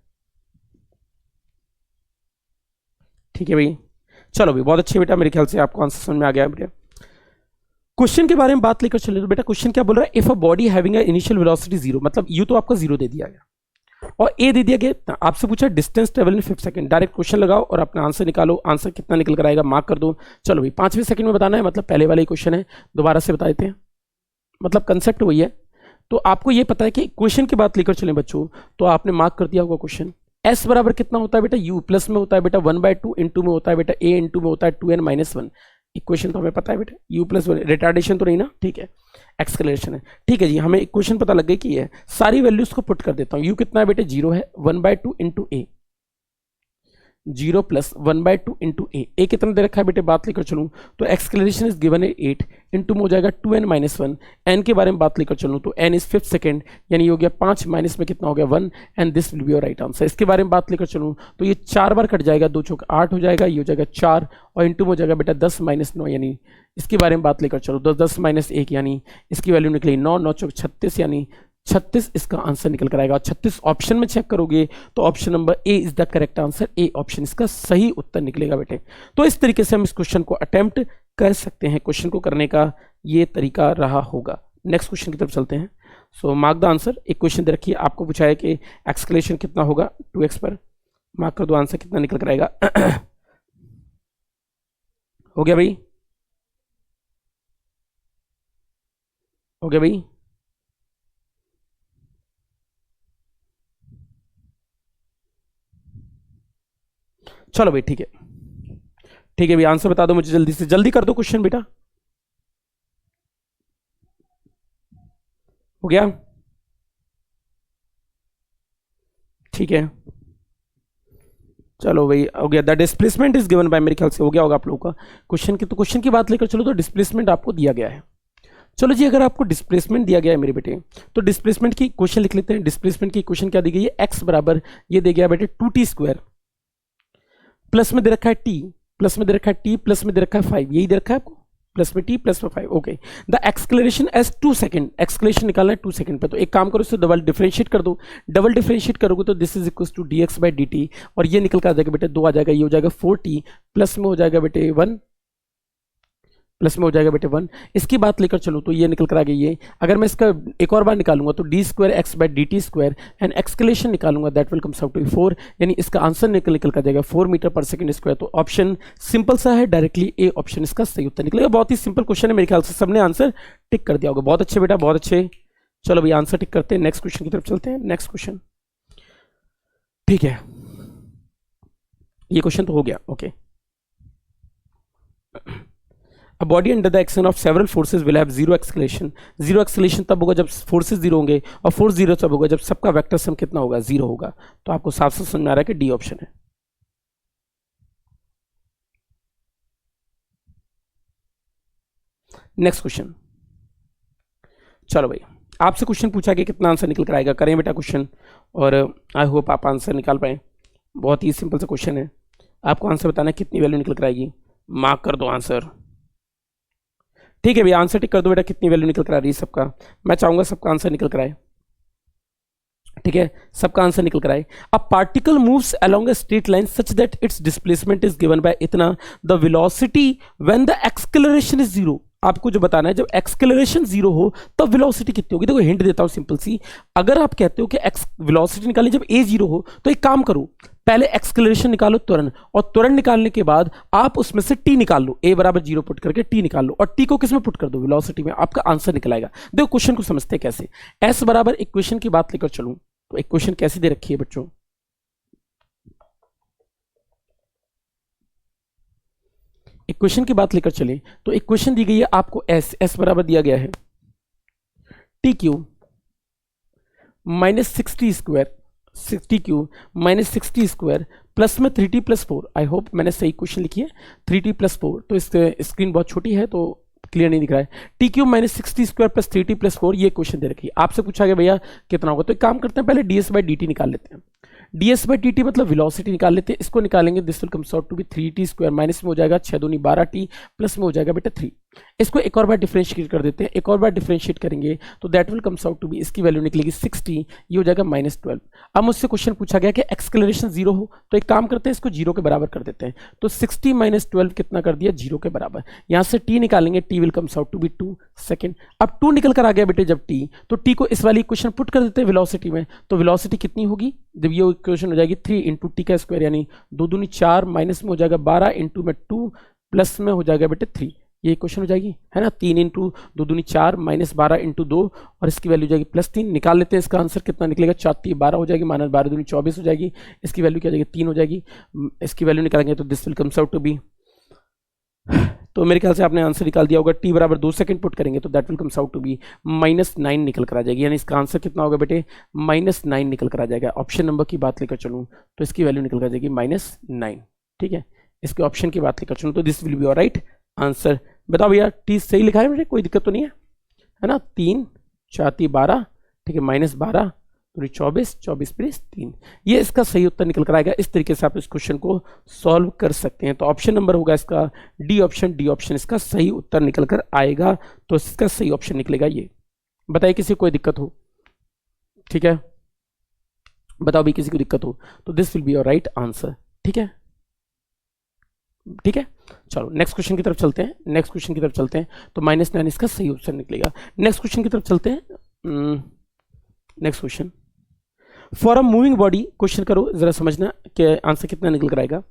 ठीक है भाई। चलो भाई बहुत अच्छे बेटा, मेरे ख्याल से आपको आंसर समझ में आ गया बेटा। क्वेश्चन के बारे में बात लेकर चले तो बेटा क्वेश्चन क्या बोल रहा है, if a body having a initial velocity 0, मतलब यू तो आपका 0 दे दिया गया और ए दे दिया गया, आपसे पूछा distance travel in 5th second, direct question लगाओ और अपना आंसर निकालो, आंसर कितना निकल कर आएगा मार्क कर दो। चलो भाई 5वें सेकंड में बताना है, मतलब पहले वाला ही क्वेश्चन है, दोबारा से बता देते हैं, मतलब कंसेप्ट वही है। तो आपको ये पता है कि क्वेश्चन की बात लेकर चले बच्चों, तो आपने मार्क कर दिया होगा क्वेश्चन। एस बराबर कितना होता है बेटा, यू प्लस में होता है बेटा 1/2, इंटू में होता है बेटा ए, इंटू में होता है 2n-1। इक्वेशन तो हमें पता है बेटा, u प्लस रिटार्डेशन तो नहीं ना, ठीक है, एक्सक्लेरेशन है, ठीक है जी। हमें इक्वेशन पता लग गई कि है, सारी वैल्यूज को पुट कर देता हूँ। u कितना है बेटे 0 है, 1/2 इंटू ए, 0 प्लस 1/2 इंटू ए कितना दे रखा है बेटे, बात लेकर चलूँ तो एक्सक्लेरेशन इज गिवन है 8, इंटू में हो जाएगा 2n-1। एन के बारे में बात लेकर चलूँ तो एन इज 5th सेकंड, यानी हो गया 5 माइनस में कितना हो गया 1, and this will be your right answer. इसके बारे में बात लेकर चलूँ तो ये 4 बार कट जाएगा, 2 चौक 8 हो जाएगा, ये हो जाएगा 4, और इंटू में हो जाएगा बेटा 10-9, यानी इसके बारे में बात लेकर चलो 10-1 यानी इसकी वैल्यू निकली 9, 9 चौक 36, यानी 36 इसका आंसर निकल कर आएगा। 36 ऑप्शन में चेक करोगे तो option number A is the correct answer, A option इसका सही उत्तर निकलेगा बेटे। तो इस तरीके से हम इस क्वेश्चन को अटेम्प्ट कर सकते हैं, क्वेश्चन को करने का ये तरीका रहा होगा। नेक्स्ट क्वेश्चन की तरफ चलते हैं। सो मार्क द आंसर, एक क्वेश्चन दे रखिए, आपको पूछा है कि एक्सक्लेरेशन कितना होगा 2x पर, मार्क कर दो, आंसर कितना निकल कर आएगा। हो गया भाई, हो गया भाई, चलो भाई ठीक है, ठीक है भाई, आंसर बता दो मुझे जल्दी से, जल्दी कर दो क्वेश्चन बेटा। हो गया, ठीक है, चलो भाई हो गया। The displacement is given bye, मेरे ख्याल से हो गया होगा आप लोगों का क्वेश्चन की। तो क्वेश्चन की बात लेकर चलो, तो डिस्प्लेसमेंट आपको दिया गया है। चलो जी, अगर आपको डिस्प्लेसमेंट दिया गया है मेरे बेटे, तो डिस्प्लेसमेंट की क्वेश्चन लिख लेते हैं। डिस्प्लेसमेंट की क्वेश्चन क्या दी गई है, एक्स बराबर ये दे गया बेटे 2t², प्लस में दे रखा है टी, प्लस में दे रखा है टी, प्लस में दे रखा है 5, यही दे रखा है आपको, प्लस में टी प्लस में 5। ओके, द एक्सक्लेरेशन एज 2 सेकंड, एक्सक्लेरेशन निकालना है 2 सेकंड पे। तो एक काम करो, इससे डबल डिफरेंशिएट कर दो। डबल डिफरेंशिएट करोगे तो this is equal to dx/dt, और ये निकल कर आ जाएगा बेटे 2 आ जाएगा, ये हो जाएगा 4t, प्लस में हो जाएगा बेटे 1, प्लस में हो जाएगा बेटे 1। इसकी बात लेकर चलो तो ये निकल कर आ गई है। अगर मैं इसका एक और बार निकालूंगा तो d²x/dt² एंड एक्सक्लेरेशन निकालूंगा, that will comes out to 4, यानी इसका आंसर निकल कर जाएगा 4 मीटर पर सेकंड स्क्वायर। तो ऑप्शन सिंपल सा है, डायरेक्टली ए ऑप्शन इसका सही उत्तर निकलेगा। बहुत ही सिंपल क्वेश्चन है, मेरे ख्याल से सबने आंसर टिक कर दिया होगा। बहुत अच्छे बेटा, बहुत अच्छे। चलो भाई आंसर टिक करते हैं, नेक्स्ट क्वेश्चन की तरफ चलते हैं। नेक्स्ट क्वेश्चन, ठीक है, ये क्वेश्चन तो हो गया। Okay, A body under the action of several forces will have zero acceleration. Zero acceleration तब होगा जब फोर्सेस जीरो होंगे, और फोर्स जीरो तब होगा जब सबका वेक्टर सम कितना होगा, जीरो होगा। तो आपको साफ साफ समझ में आ रहा है कि डी ऑप्शन है। नेक्स्ट क्वेश्चन, चलो भाई आपसे क्वेश्चन पूछा गया, कितना आंसर निकल कर आएगा, करें बेटा क्वेश्चन, और आई होप आप आंसर निकाल पाए। बहुत ही सिंपल सा क्वेश्चन है, आपको आंसर बताना है कितनी वैल्यू निकल कर आएगी। मार्क कर दो आंसर, ठीक है भैया, आंसर टिक कर दो बेटा, कितनी वैल्यू निकल कर आ रही है सबका। मैं चाहूंगा सबका आंसर निकल कर आए, ठीक है, सबका आंसर निकल कर आए। A particle moves along a straight line such that its displacement is given by इतना, the velocity when the acceleration is zero. आपको जो बताना है, जब एक्सेलरेशन जीरो हो तब वेलोसिटी कितनी होगी। देखो हिंट देता हूं सिंपल सी, अगर आप कहते हो कि वेलोसिटी निकालनी जब ए जीरो हो, तो एक काम करो, पहले एक्सेलरेशन निकालो त्वरण, और त्वरण निकालने के बाद आप उसमें से टी निकाल लो, ए बराबर जीरो पुट करके टी निकाल लो, और टी को किस में पुट कर दो, वेलोसिटी में, आपका आंसर निकल आएगा। देखो क्वेश्चन को समझते हैं कैसे। एस बराबर इक्वेशन की बात लेकर चलूं तो इक्वेशन कैसी दे रखी है बच्चों, इक्वेशन की बात लेकर चले तो इक्वेशन दी गई है आपको एस, एस बराबर दिया गया है T Q minus 60² 60 minus 60² plus में 3t+4। आई होप मैंने सही क्वेश्चन लिखी है, 3t+4। तो इस स्क्रीन बहुत छोटी है तो क्लियर नहीं दिख रहा है। T Q minus 60² plus 3t+4, ये क्वेश्चन दे रखी है। आपसे पूछा गया भैया कितना होगा, तो एक काम करते हैं, पहले ds/dt निकाल लेते हैं। ds/dt मतलब वेलोसिटी निकाल लेते हैं, इसको निकालेंगे, this will comes out to be 3t², minus में हो जाएगा 6 दूनी 12t, प्लस में हो जाएगा बेटा 3। इसको एक और बार डिफरेंशिएट कर देते हैं, एक और बार डिफरेंशिएट करेंगे तो that will comes out to be, इसकी वैल्यू निकलेगी 60, ये हो जाएगा -12। अब मुझसे क्वेश्चन पूछा गया कि एक्सेलरेशन जीरो हो, तो एक काम करते हैं, इसको जीरो के बराबर कर देते हैं। तो 60 माइनस 12 कितना कर दिया, जीरो के बराबर। यहां से t निकालेंगे, t will comes out to be 2 second. अब 2 निकल कर आ गया बेटे जब t, तो t को इस वाली इक्वेशन पुट कर देते हैं वेलोसिटी में, तो वेलोसिटी कितनी होगी, जब ये इक्वेशन हो जाएगी 3 × t², यानी 2 दूनी 4, माइनस में हो जाएगा 12 × में 2, प्लस में हो जाएगा बेटे 3, ये इक्वेशन हो जाएगी, है ना। 3 × 2 दूनी 4 माइनस 12 × 2, और इसकी वैल्यू हो जाएगी +3। निकाल लेते हैं, इसका आंसर कितना निकलेगा, 4 12 हो जाएगी, माइनस 12 दूनी 24 हो जाएगी, इसकी वैल्यू क्या हो जाएगी, 3 हो जाएगी। इसकी वैल्यू निकालेंगे तो this will comes out to be, तो मेरे ख्याल से आपने आंसर निकाल दिया होगा। t बराबर 2 सेकंड पुट करेंगे तो that will comes out to be -9 निकल कर आ जाएगी, यानी इसका आंसर कितना होगा बेटे, -9 निकल कर आ जाएगा। ऑप्शन नंबर की बात लेकर चलूँ तो इसकी वैल्यू निकल कर आ जाएगी -9, ठीक है। इसके ऑप्शन की बात लेकर चलूँ तो this will be your right answer. बताओ भैया टी सही लिखा है बेटे, कोई दिक्कत तो नहीं है ना। 3 4 12, ठीक है, -12 24 24 3, ये इसका सही उत्तर निकल कर आएगा। इस तरीके से आप इस क्वेश्चन को सॉल्व कर सकते हैं। तो ऑप्शन नंबर होगा इसका डी ऑप्शन इसका सही उत्तर निकल कर आएगा। तो इसका सही ऑप्शन निकलेगा ये। बताइए किसी को कोई दिक्कत हो, ठीक है, बताओ भी किसी को दिक्कत हो तो this will be your right answer, ठीक है, ठीक है। चलो नेक्स्ट क्वेश्चन की तरफ चलते हैं, नेक्स्ट क्वेश्चन की तरफ चलते हैं। तो -9 इसका सही ऑप्शन निकलेगा। नेक्स्ट क्वेश्चन की तरफ चलते हैं। Next question, for a moving body, question करो जरा समझना कि आंसर कितना निकल कर आएगा।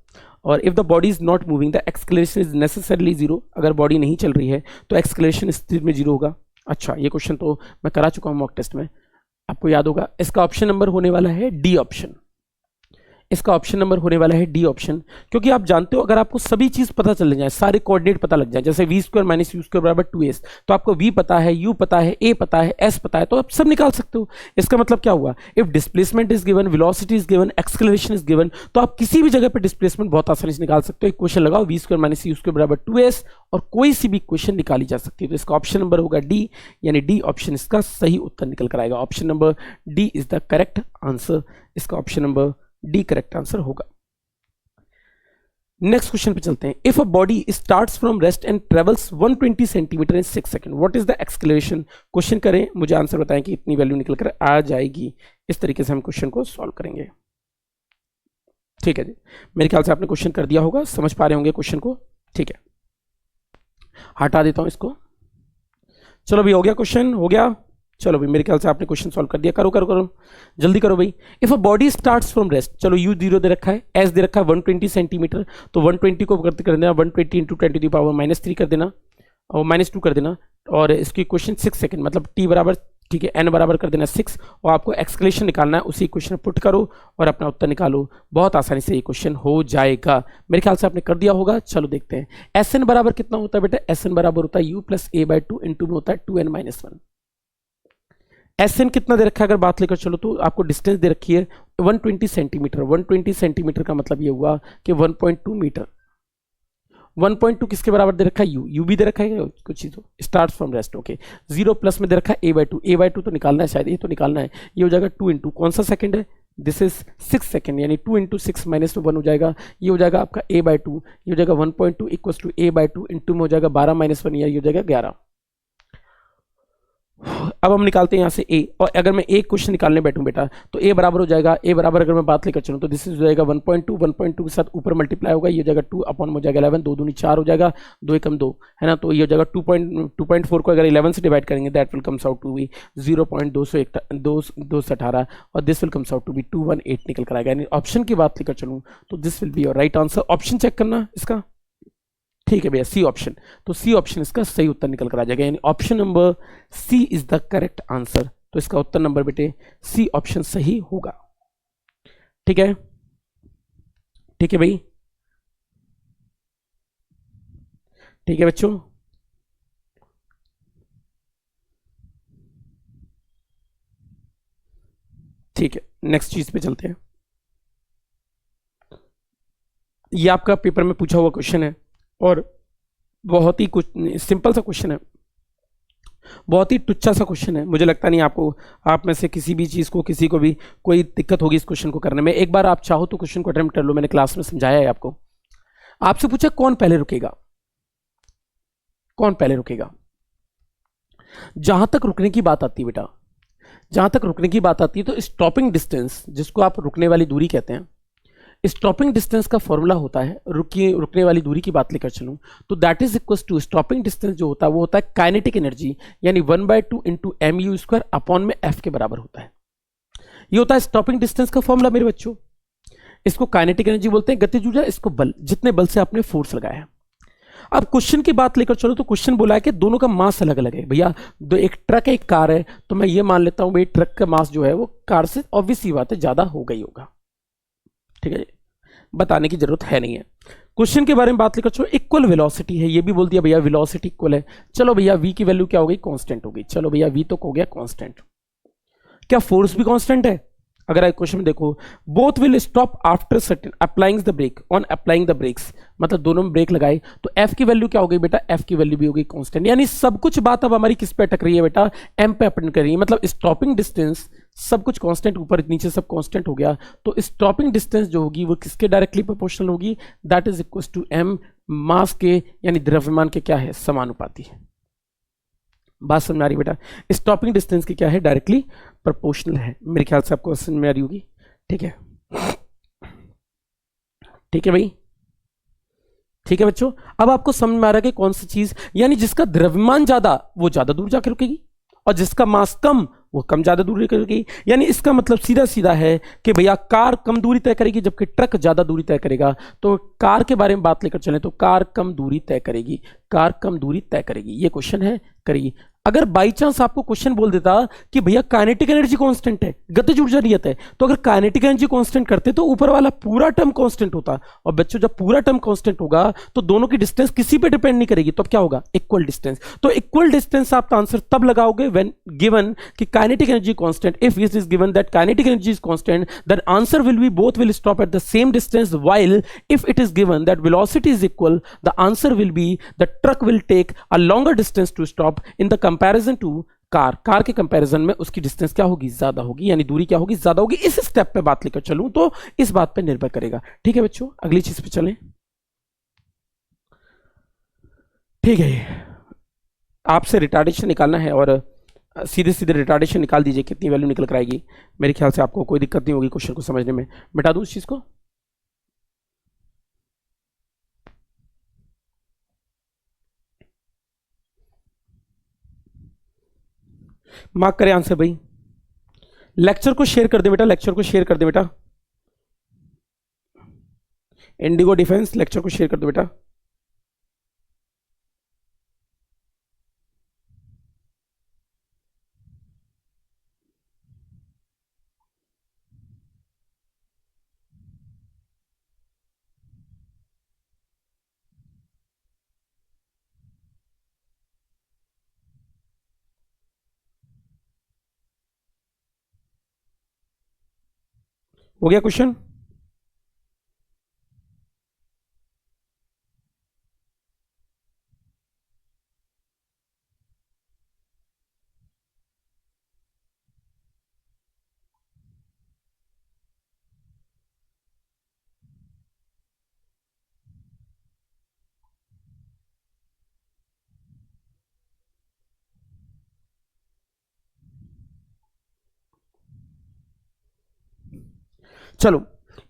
और if the body is not moving the acceleration is necessarily zero, अगर बॉडी नहीं चल रही है तो एक्सेलरेशन स्थिति में जीरो होगा। अच्छा, ये क्वेश्चन तो मैं करा चुका हूं मॉक टेस्ट में, आपको याद होगा। इसका ऑप्शन नंबर होने वाला है डी ऑप्शन। इसका ऑप्शन नंबर होने वाला है डी ऑप्शन। क्योंकि आप जानते हो अगर आपको सभी चीज पता चल जाए, सारे कोऑर्डिनेट पता लग जाए, जैसे v square minus you square बराबर 2s, तो आपको v पता है, u पता है, a पता है, s पता है, तो आप सब निकाल सकते हो। इसका मतलब क्या हुआ, if displacement is given, velocity is given, acceleration is given, तो आप किसी भी जगह पर डिस्प्लेसमेंट बहुत आसानी से निकाल सकते हो। इक्वेशन लगाओ v square minus you square बराबर 2s और कोई सी भी इक्वेशन निकाली जा सकती है। तो इसका ऑप्शन नंबर होगा डी, यानी डी ऑप्शन इसका सही उत्तर निकल कर आएगा। Option number D is the correct answer. इसका option number D correct answer होगा। नेक्स्ट क्वेश्चन पे चलते हैं। If a body starts from rest and travels 120 centimetre in 6 second, what is the acceleration? Question करें, मुझे आंसर बताएं कि इतनी वैल्यू निकल कर आ जाएगी। इस तरीके से हम क्वेश्चन को सॉल्व करेंगे। ठीक है जी, मेरे ख्याल से आपने क्वेश्चन कर दिया होगा, समझ पा रहे होंगे क्वेश्चन को। ठीक है, हटा देता हूं इसको। चलो भी हो गया, क्वेश्चन हो गया। चलो भाई, मेरे ख्याल से आपने क्वेश्चन सॉल्व कर दिया। करो करो करो, जल्दी करो भाई। If a body starts from rest, चलो u 0 दे रखा है, s दे रखा है 120 सेंटीमीटर, तो 120 को कर देना 120 इंटू 10⁻³ कर देना और -2 कर देना, और इसकी क्वेश्चन 6 सेकंड मतलब t बराबर, ठीक है, n बराबर कर देना 6, और आपको एक्सक्लेशन निकालना है। उसी क्वेश्चन पुट करो और अपना उत्तर निकालो। बहुत आसानी से ये क्वेश्चन हो जाएगा। मेरे ख्याल से आपने कर दिया होगा। चलो देखते हैं। Sn बराबर कितना होता है बेटा? Sn बराबर होता है u प्लस a/2 इंटू में होता है 2n-1। Sn कितना दे रखा है अगर बात लेकर चलो तो आपको डिस्टेंस दे रखी है 120 सेंटीमीटर। 120 सेंटीमीटर का मतलब ये हुआ कि 1.2 मीटर। 1.2 किसके बराबर दे रखा है? u भी दे रखा है कुछ चीज, start from rest. Okay, 0 plus में दे रखा है a/2 तो निकालना है, शायद ये तो निकालना है। ये हो जाएगा 2 इंटू कौन सा सेकंड है? दिस इज 6 सेकंड, यानी 2 इंटू 6 माइनस 1 हो जाएगा। ये हो जाएगा आपका a/2, ये हो जाएगा 1.2 इक्वल टू a/2 इंटू में हो जाएगा 12-1, ये हो जाएगा 11। अब हम निकालते हैं यहाँ से a, और अगर मैं एक क्वेश्चन निकालने बैठूं बेटा तो a बराबर हो जाएगा, a बराबर अगर मैं बात लेकर चलूं तो दिस इज हो जाएगा 1.2 के साथ ऊपर मल्टीप्लाई होगा, ये हो जाएगा 2 अपॉन हो जाएगा 11, 2 दूनी 4 हो जाएगा, 2 एकम 2 है ना, तो ये हो जाएगा 2.4 को अगर 11 से डिवाइड करेंगे that will comes out to be 0.218 और this will comes out to be 218 निकल कर आएगा। यानी ऑप्शन की बात लेकर चलूं तो this will be your right answer. Option check करना इसका, ठीक है भैया, सी ऑप्शन। तो सी ऑप्शन इसका सही उत्तर निकल कर आ जाएगा, यानी option number C is the correct answer. तो इसका उत्तर नंबर बेटे सी ऑप्शन सही होगा। ठीक है, ठीक है भाई, ठीक है बच्चों। ठीक है, नेक्स्ट चीज पे चलते हैं। ये आपका पेपर में पूछा हुआ क्वेश्चन है और बहुत ही कुछ सिंपल सा क्वेश्चन है, बहुत ही टुच्चा सा क्वेश्चन है। मुझे लगता नहीं आपको, आप में से किसी भी चीज़ को, किसी को भी कोई दिक्कत होगी इस क्वेश्चन को करने में। एक बार आप चाहो तो क्वेश्चन को अटेम्प्ट कर लो, मैंने क्लास में समझाया है आपको। आपसे पूछा कौन पहले रुकेगा, कौन पहले रुकेगा। जहां तक रुकने की बात आती है बेटा, जहां तक रुकने की बात आती है तो स्टॉपिंग डिस्टेंस, जिसको आप रुकने वाली दूरी कहते हैं, स्टॉपिंग डिस्टेंस का फॉर्मूला होता है, रुकने वाली दूरी की बात लेकर चलूं तो that is equal to, stopping distance जो होता है वो होता है काइनेटिक एनर्जी, यानी 1/2 इंटू mu² अपॉन में f के बराबर होता है। ये होता है स्टॉपिंग डिस्टेंस का फॉर्मूला मेरे बच्चों। इसको काइनेटिक एनर्जी बोलते हैं, गतिज ऊर्जा, इसको बल, जितने बल से आपने फोर्स लगाया है। अब क्वेश्चन की बात लेकर चलो तो क्वेश्चन बोला है कि दोनों का मास अलग अलग है भैया। दो, एक ट्रक है एक कार है, तो मैं ये मान लेता हूं भाई ट्रक का मास जो है वो कार से ऑब्वियस ही बात है ज्यादा होगा ही होगा। ठीक है, बताने की जरूरत है नहीं है। क्वेश्चन के बारे में बात लेकर चलो, इक्वल वेलोसिटी है, ये भी बोल दिया भैया वेलोसिटी इक्वल है। चलो भैया v की वैल्यू क्या हो गई? कांस्टेंट हो गई। चलो भैया v तो हो गया कांस्टेंट, क्या फोर्स भी कांस्टेंट है? अगर क्वेश्चन में देखो, both will stop after certain applying the brake, on applying the brakes, मतलब दोनों में ब्रेक लगाए, तो f की वैल्यू क्या हो गई बेटा? f की वैल्यू भी हो गई कांस्टेंट। यानी सब कुछ बात अब हमारी किस पे अटक रही है बेटा? m पे अटक रही है। मतलब स्टॉपिंग डिस्टेंस सब कुछ कांस्टेंट, ऊपर नीचे सब कांस्टेंट हो गया, तो स्टॉपिंग डिस्टेंस जो होगी वो किसके डायरेक्टली प्रोपोर्शनल होगी? That is equal to m mass के, यानी द्रव्यमान के क्या है? समानुपाती है। बात समझ में आ रही बेटा? स्टॉपिंग डिस्टेंस की क्या है? डायरेक्टली प्रोपोर्शनल है। मेरे ख्याल से आपको समझ में आ रही होगी। ठीक है, ठीक है भाई, ठीक है बच्चों। अब आपको समझ में आ रहा है कि कौन सी चीज, यानी जिसका द्रव्यमान ज्यादा वो ज्यादा दूर जाकर रुकेगी और जिसका मास कम वो कम ज्यादा दूरी करेगी। यानी इसका मतलब सीधा सीधा है कि भैया कार कम दूरी तय करेगी जबकि ट्रक ज्यादा दूरी तय करेगा। तो कार के बारे में बात लेकर चलें तो कार कम दूरी तय करेगी, कार कम दूरी तय करेगी? ये क्वेश्चन है, करेगी। अगर बाई चांस आपको क्वेश्चन बोल देता कि भैया काइनेटिक एनर्जी कांस्टेंट है, गतिज ऊर्जा नियत है, तो अगर काइनेटिक एनर्जी कांस्टेंट करते तो ऊपर वाला पूरा टर्म कांस्टेंट होता। और बच्चों जब पूरा टर्म कांस्टेंट होगा तो दोनों की डिस्टेंस किसी पे डिपेंड नहीं करेगी, तो अब क्या होगा? Equal distance. तो इक्वल डिस्टेंस आप आंसर तब लगाओगे व्हेन गिवन कि kinetic energy constant, if it is given that kinetic energy is constant, then answer will be both will stop at the same distance, while if it is given that velocity is equal, the answer will be the truck will take a longer distance to stop in the comparison to car के comparison में उसकी distance क्या होगी? ज्यादा होगी, यानी दूरी क्या होगी? ज्यादा होगी। इस स्टेप पे बात लेकर चलूं तो इस बात पे निर्भर करेगा। ठीक है बच्चों, अगली चीज पे चलें। ठीक है, आपसे रिटार्डेशन निकालना है और सीधे सीधे रिटार्डेशन निकाल दीजिए, कितनी वैल्यू निकल कर आएगी। मेरे ख्याल से आपको कोई दिक्कत नहीं होगी क्वेश्चन को समझने में। मिटा दूं इस चीज को? मार्क करें आंसर भाई। लेक्चर को शेयर कर दे बेटा, लेक्चर को शेयर कर दे बेटा। इंडिगो डिफेंस, लेक्चर को शेयर कर दो बेटा। हो गया क्वेश्चन? चलो,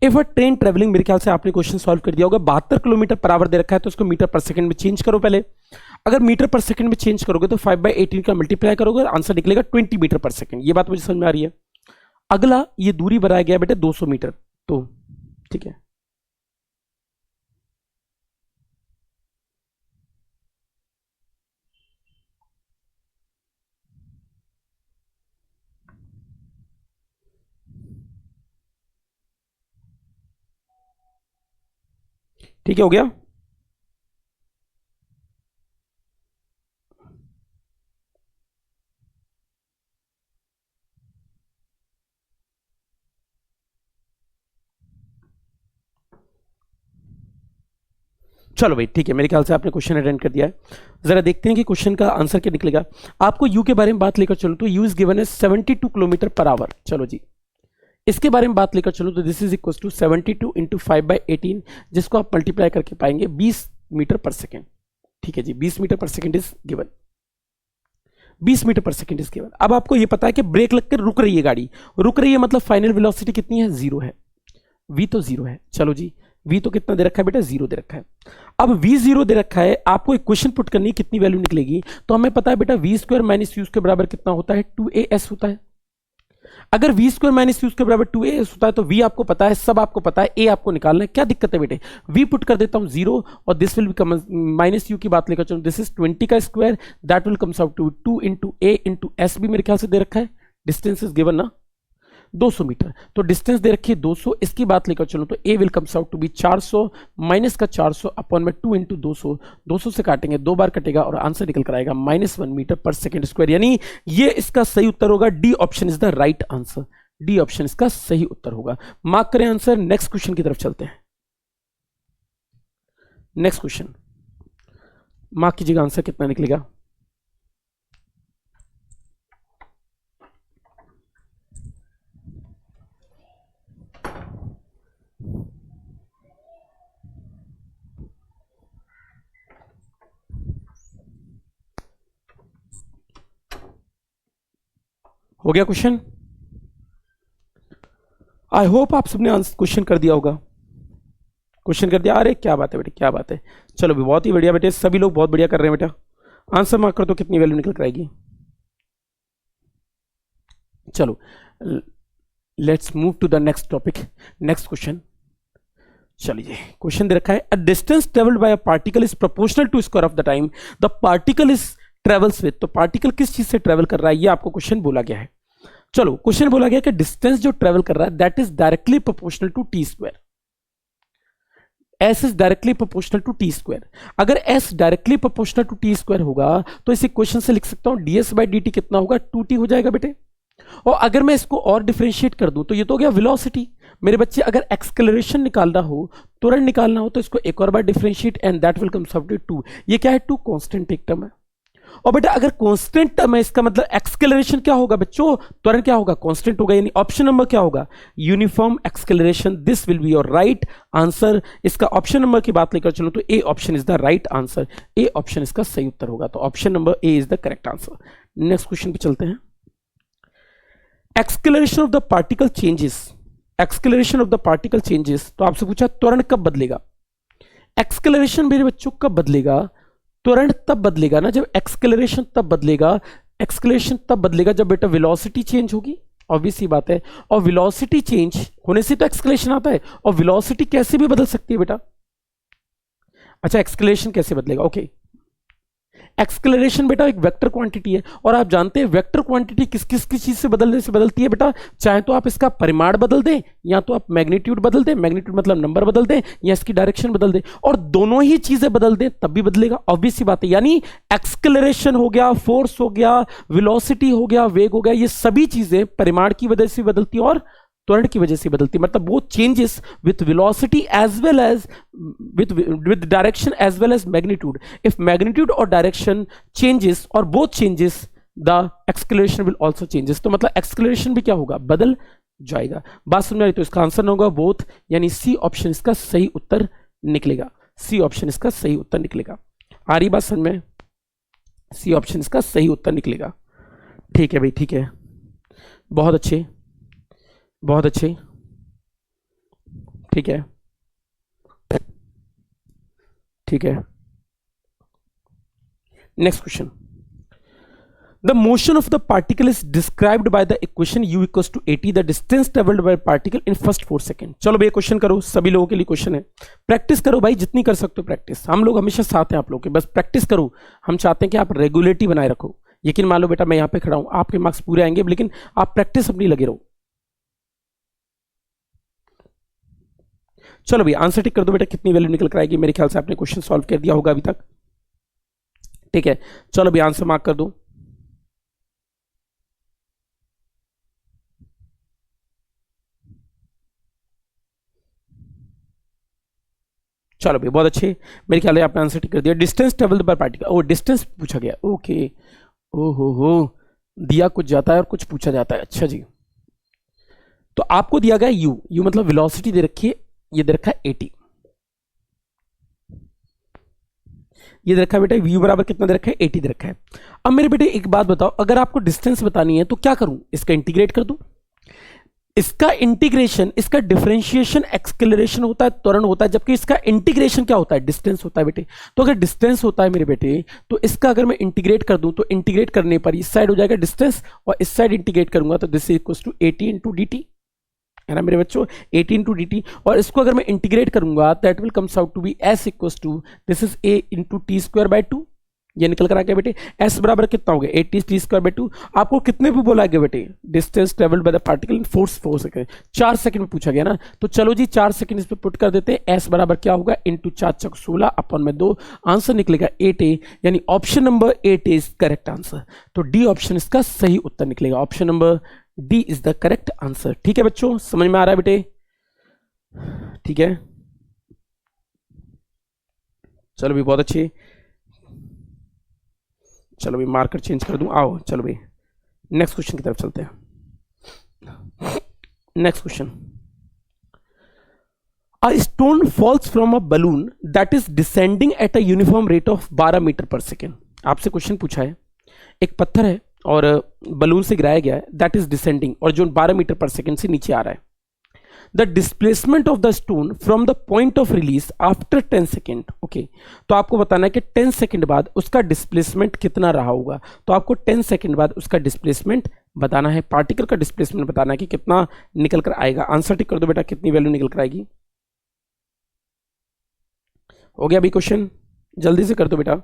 इफ अ ट्रेन ट्रेवलिंग, मेरे ख्याल से आपने क्वेश्चन सॉल्व कर दिया होगा। 72 किलोमीटर पर आवर दे रखा है तो उसको मीटर पर सेकंड में चेंज करो पहले। अगर मीटर पर सेकंड में चेंज करोगे तो 5/18 का मल्टीप्लाई करोगे, आंसर निकलेगा 20 मीटर पर सेकंड। ये बात मुझे समझ में आ रही है। अगला, ये दूरी बनाया गया बेटे 200 मीटर, तो ठीक है। ठीक है, हो गया। चलो भाई ठीक है, मेरे ख्याल से आपने क्वेश्चन अटेंड कर दिया है। जरा देखते हैं कि क्वेश्चन का आंसर क्या निकलेगा। आपको यू के बारे में बात लेकर चलो तो यू इज गिवन है 72 किलोमीटर पर आवर। चलो जी, इसके बारे में बात लेकर चलो तो this is equal to 72 into 5/18, जिसको आप मल्टीप्लाई करके पाएंगे 20 मीटर पर सेकेंड। ठीक है जी, 20 metre per second is given, 20 metre per second is given. अब आपको ये पता है कि ब्रेक लगकर रुक रही है गाड़ी, रुक रही है मतलब फाइनल वेलोसिटी कितनी है? 0 है। v तो 0 है। चलो जी, v तो कितना दे रखा है बेटा? 0 दे रखा है। अब v 0 दे रखा है, आपको एक क्वेश्चन पुट करनी है, कितनी वैल्यू निकलेगी? तो हमें पता है बेटा v square minus u square बराबर कितना होता है? 2as होता है। अगर v square minus u square बराबर 2as होता है तो v आपको पता है, सब आपको पता है, a आपको निकालना है। क्या दिक्कत है बेटे? v पुट कर देता हूं 0 और this will become minus u की बात लेकर चलो, दिस इज 20 का square, that will comes out to 2 into a into s भी मेरे ख्याल से दे रखा है। डिस्टेंस इज गिवन ना 200 मीटर, तो डिस्टेंस दे रखी है 200। इसकी बात लेकर चलो तो a will comes out to be 400 minus का 400 अपॉन में 2 इंटू 200, 200 से काटेंगे, 2 बार कटेगा और आंसर निकल कर आएगा -1 मीटर पर सेकेंड स्क्वायर। यानी ये इसका सही उत्तर होगा। D option is the right answer, D option इसका सही उत्तर होगा। मार्क करें आंसर। नेक्स्ट क्वेश्चन की तरफ चलते हैं। नेक्स्ट क्वेश्चन मार्क कीजिएगा, आंसर कितना निकलेगा? हो गया क्वेश्चन? आई होप आप सबने आंसर क्वेश्चन कर दिया होगा। क्वेश्चन कर दिया? अरे क्या बात है बेटे, क्या बात है। चलो भी बहुत ही बढ़िया बेटे, सभी लोग बहुत बढ़िया कर रहे हैं बेटा। आंसर मार्क कर तो कितनी वैल्यू निकल कर आएगी? चलो let's move to the next topic, next question. चलिए क्वेश्चन दे रखा है, a distance travelled by a particle is proportional to square of the time the particle is travels with. तो पार्टिकल किस चीज से ट्रेवल कर रहा है, ये आपको क्वेश्चन बोला गया है। चलो क्वेश्चन बोला गया कि डिस्टेंस जो ट्रेवल कर रहा है that is directly proportional to t square. S is directly proportional to t square. अगर s directly proportional to t square होगा तो इस इक्वेशन से लिख सकता हूं ds बाई dt कितना होगा, 2t हो जाएगा बेटे। और अगर मैं इसको और डिफरेंशिएट कर दूं तो ये तो हो गया वेलोसिटी। मेरे बच्चे अगर एक्सक्लेरेशन निकालना हो, त्वरण निकालना हो, तो इसको एक और बार differentiate and that will comes out to 2। ये क्या है, 2 कांस्टेंट एक टर्म है। और बेटा अगर कांस्टेंट टर्म है इसका मतलब एक्सक्लेरेशन क्या होगा बच्चों, त्वरण क्या होगा, कांस्टेंट होगा। यानी ऑप्शन नंबर क्या होगा, uniform acceleration. This will be your right answer. इसका ऑप्शन नंबर की बात लेकर चलो तो A option is the right answer. A option इसका सही उत्तर होगा। तो option number A is the correct answer. Next question पे चलते हैं। Acceleration of the particle changes, acceleration of the particle changes. तो आपसे पूछा त्वरण कब बदलेगा। एक्सक्लेरेशन मेरे बच्चों कब बदलेगा, त्वरण तब बदलेगा ना जब एक्सक्लेरेशन तब बदलेगा। एक्सक्लेरेशन तब बदलेगा जब बेटा वेलोसिटी चेंज होगी, ऑब्वियस सी बात है। और वेलोसिटी चेंज होने से तो एक्सक्लेरेशन आता है, और वेलोसिटी कैसे भी बदल सकती है बेटा। अच्छा एक्सक्लेरेशन कैसे बदलेगा, ओके। एक्सक्लेरेशन बेटा एक वेक्टर क्वांटिटी है, और आप जानते हैं वेक्टर क्वांटिटी किस किस चीज से बदलने से बदलती है बेटा। चाहे तो आप इसका परिमाण बदल दें, या तो आप मैग्नीट्यूड बदल दें, मैग्नीट्यूड मतलब नंबर बदल दें, या इसकी डायरेक्शन बदल दें, और दोनों ही चीजें बदल दें तब भी बदलेगा, ऑब्वियस सी बात है। यानी एक्सक्लेरेशन हो गया, फोर्स हो गया, वेलोसिटी हो गया, वेग हो गया, ये सभी चीजें परिमाण की वजह से बदलती है और त्वरण की वजह से बदलती है। मतलब वो changes with velocity as well as with direction as well as magnitude. If magnitude or direction changes or both changes, the acceleration will also changes. तो मतलब acceleration भी क्या होगा, बदल जाएगा। बात समझ आई। तो इसका आंसर होगा बोथ, यानी सी ऑप्शन इसका सही उत्तर निकलेगा। सी ऑप्शन इसका सही उत्तर निकलेगा। आ रही बात समझ में, सी ऑप्शन इसका सही उत्तर निकलेगा। ठीक है भाई, ठीक है, बहुत अच्छे, बहुत अच्छे, ठीक है, ठीक है। Next question, the motion of the particle is described by the equation u equals to 80 the distance travelled by particle in first 4 second. चलो भाई क्वेश्चन करो, सभी लोगों के लिए क्वेश्चन है। प्रैक्टिस करो भाई, जितनी कर सकते हो प्रैक्टिस। हम लोग हमेशा साथ हैं आप लोग के, बस प्रैक्टिस करो। हम चाहते हैं कि आप रेगुलरिटी बनाए रखो। यकीन मान लो बेटा मैं यहां पे खड़ा हूं, आपके मार्क्स पूरे आएंगे, लेकिन आप प्रैक्टिस अपनी लगे रहो। चलो भाई आंसर टिक कर दो बेटा, कितनी वैल्यू निकल कर आएगी। मेरे ख्याल से आपने क्वेश्चन सॉल्व कर दिया होगा अभी तक, ठीक है। चलो भाई आंसर मार्क कर दो। चलो भाई बहुत अच्छे, मेरे ख्याल है आपने आंसर टिक कर दिया। डिस्टेंस ट्रेवल्ड बाय पार्टिकल, ओ डिस्टेंस पूछा गया, ओके। ओ हो, दिया कुछ जाता है और कुछ पूछा जाता है। अच्छा जी, तो आपको दिया गया u मतलब वेलोसिटी दे रखी है, ये दे रखा है 80, ये दे रखा है बेटा v बराबर कितना दे रखा है, 80 दे रखा है। अब मेरे बेटे एक बात बताओ, अगर आपको डिस्टेंस बतानी है तो क्या करूं, इसका इंटीग्रेट कर दूं। इसका इंटीग्रेशन, इसका डिफरेंशिएशन एक्सक्लेरेशन होता है, त्वरण होता है, जबकि इसका इंटीग्रेशन क्या होता है, डिस्टेंस होता है बेटे। तो अगर डिस्टेंस होता है मेरे बेटे, तो इसका अगर मैं इंटीग्रेट कर दूं तो इंटीग्रेट करने पर इस साइड हो जाएगा डिस्टेंस, और इस साइड इंटीग्रेट करूंगा तो this is equals to 80 into dt, है ना मेरे बच्चों, 80 इंटू dt। और इसको अगर मैं इंटीग्रेट करूंगा that will comes out to be s equals to this is a into T square by 2। ये निकल कर आ गया बेटे, s बराबर कितना हो गया, 80 टी स्क्वायर बाय 2। आपको कितने पे बोला गया बेटे, distance travelled bye the particle in 4 second, 4 second में पूछा गया ना। तो चलो जी 4 सेकंड इस पे पुट कर देते हैं। s बराबर क्या होगा, इंटू 4 चक 16 अपन में 2, आंसर निकलेगा 8a, यानी option number 8 is correct answer. तो डी ऑप्शन इसका सही उत्तर निकलेगा। Option number D is the correct answer. ठीक है बच्चों, समझ में आ रहा है बेटे, ठीक है। चलो भी बहुत अच्छी, चलो भाई मार्कर चेंज कर दूं, आओ चलो भाई नेक्स्ट क्वेश्चन की तरफ चलते हैं। Next question, a stone falls from a balloon that is descending at a uniform rate of 12 metre per second. आपसे क्वेश्चन पूछा है, एक पत्थर है और बलून से गिराया गया है, दैट इज डिसेंडिंग, और जो 12 मीटर पर सेकेंड से नीचे आ रहा है। The displacement of the stone from the point of release after 10 second, okay. तो आपको बताना है कि 10 सेकेंड बाद उसका डिस्प्लेसमेंट कितना रहा होगा। तो आपको 10 सेकेंड बाद उसका डिस्प्लेसमेंट बताना है, पार्टिकल का डिस्प्लेसमेंट बताना है कि कितना निकल कर आएगा। आंसर टिक कर दो बेटा, कितनी वैल्यू निकल कर आएगी। हो गया भाई क्वेश्चन, जल्दी से कर दो बेटा।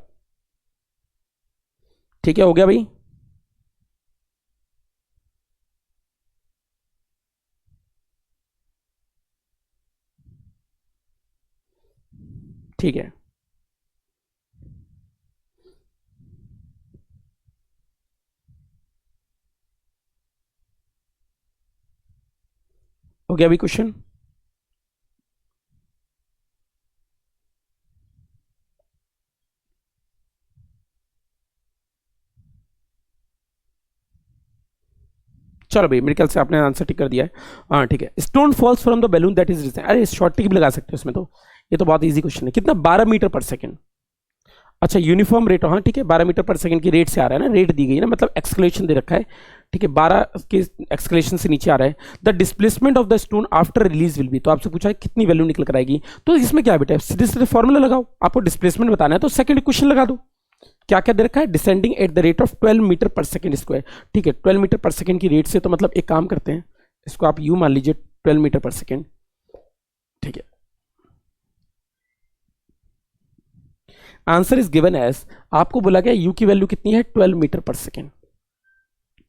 ठीक है, हो गया भाई। ठीक है, हो गया भाई क्वेश्चन। चलो भाई, मेरे ख्याल से आपने आंसर ठीक कर दिया है। हाँ ठीक है, stone falls from the balloon that is risen, अरे शॉर्ट टिक भी लगा सकते हो इसमें तो, ये तो बहुत इजी क्वेश्चन है। कितना, 12 मीटर पर सेकंड। अच्छा यूनिफॉर्म रेट, हाँ ठीक है, 12 मीटर पर सेकंड की रेट से आ रहा है ना, रेट दी गई है ना, मतलब एक्सक्लेशन दे रखा है। ठीक है, 12 के एक्सक्लेशन से नीचे आ रहा है। The displacement of the stone after release will be, तो आपसे पूछा है कितनी वैल्यू निकल कर आएगी, तो इसमें क्या बेटा, सीधे सीधे फॉर्मूला लगाओ, आपको डिस्प्लेसमेंट बताना है तो सेकंड इक्वेशन लगा दो। क्या क्या दे रखा है, descending at the rate of 12 metre per second square. ठीक है, 12 मीटर पर सेकंड की रेट से, तो मतलब एक काम करते हैं, इसको आप यू मान लीजिए 12 मीटर पर सेकंड। ठीक है, आंसर इज गिवन एज, आपको बोला गया यू की वैल्यू कितनी है, 12 मीटर पर सेकंड।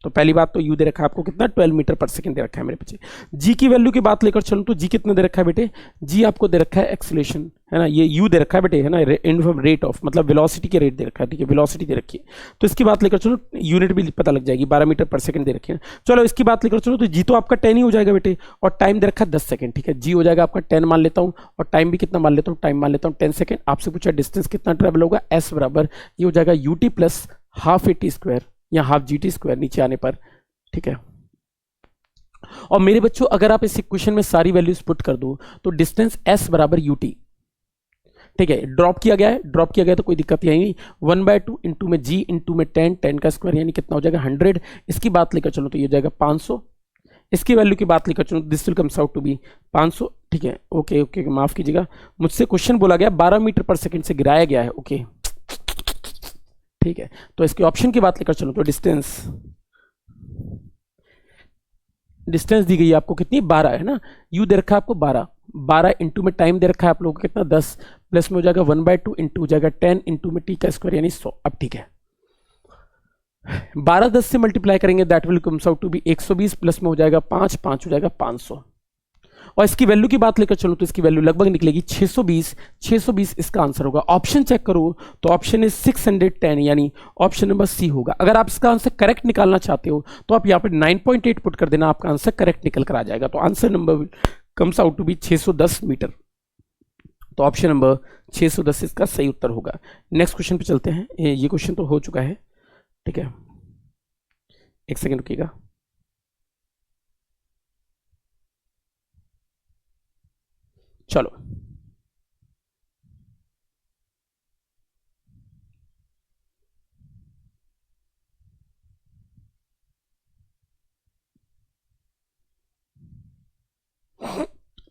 तो पहली बात तो यू दे रखा है आपको कितना, 12 मीटर पर सेकंड दे रखा है मेरे पीछे। जी की वैल्यू की बात लेकर चलूं तो जी कितना दे रखा है बेटे, जी आपको दे रखा है एक्सीलरेशन, है ना, ये यू दे रखा है बेटे, है ना, रेट ऑफ मतलब वेलोसिटी के रेट दे रखा है। ठीक है, वेलोसिटी दे रखी है, तो इसकी बात लेकर चलो, यूनिट भी पता लग जाएगी, 12 मीटर पर सेकंड दे रखी है। चलो इसकी बात लेकर चलो, तो जी तो आपका 10 ही हो जाएगा बेटे, और टाइम दे रखा है 10 सेकंड। ठीक है, जी हो जाएगा आपका 10 मान लेता हूँ, और टाइम भी कितना मान लेता हूँ, टाइम मान लेता हूँ 10 सेकंड। आपसे पूछा डिस्टेंस कितना ट्रेवल होगा, एस बराबर ये हो जाएगा you t plus half a t square या हाफ जी टी स्क्वायर नीचे आने पर। ठीक है, और मेरे बच्चों अगर आप इस इक्वेशन में सारी वैल्यूज पुट कर दो तो डिस्टेंस s बराबर यूटी। ठीक है, ड्रॉप किया गया है, ड्रॉप किया गया तो कोई दिक्कत यही नहीं, 1/2 इंटू में जी इंटू में 10, 10 का स्क्वायर यानी कितना हो जाएगा 100। इसकी बात लेकर चलो तो ये जाएगा 500, इसकी वैल्यू की बात लेकर चलो this will comes out to be 500। ठीक है, ओके ओके, माफ कीजिएगा, मुझसे क्वेश्चन बोला गया 12 मीटर पर सेकंड से गिराया गया है। ओके ठीक है, तो इसके ऑप्शन की बात लेकर चलो तो डिस्टेंस दी गई है आपको कितनी, 12 है ना, यू दे रखा है आपको 12, 12 इंटू में टाइम दे रखा है आप लोगों को कितना 10, प्लस में हो जाएगा 1/2 इंटू हो जाएगा 10 इंटू में टी का स्क्वायर यानी 100। अब ठीक है, 12 10 से मल्टीप्लाई करेंगे that will comes out to be 120, plus में हो जाएगा 5, 5 हो जाएगा 500, और इसकी वैल्यू की बात लेकर चलो तो इसकी वैल्यू लगभग निकलेगी 620, 620 इसका आंसर होगा। ऑप्शन चेक करो तो ऑप्शन इज 610 यानी ऑप्शन नंबर सी होगा। अगर आप इसका आंसर करेक्ट निकालना चाहते हो तो आप यहाँ पे 9.8 पुट कर देना, आपका आंसर करेक्ट निकल कर आ जाएगा। तो answer number comes out to be 610 metre, तो ऑप्शन नंबर 610 इसका सही उत्तर होगा। नेक्स्ट क्वेश्चन पे चलते हैं, ये क्वेश्चन तो हो चुका है। ठीक है, एक सेकेंड रुकिएगा। चलो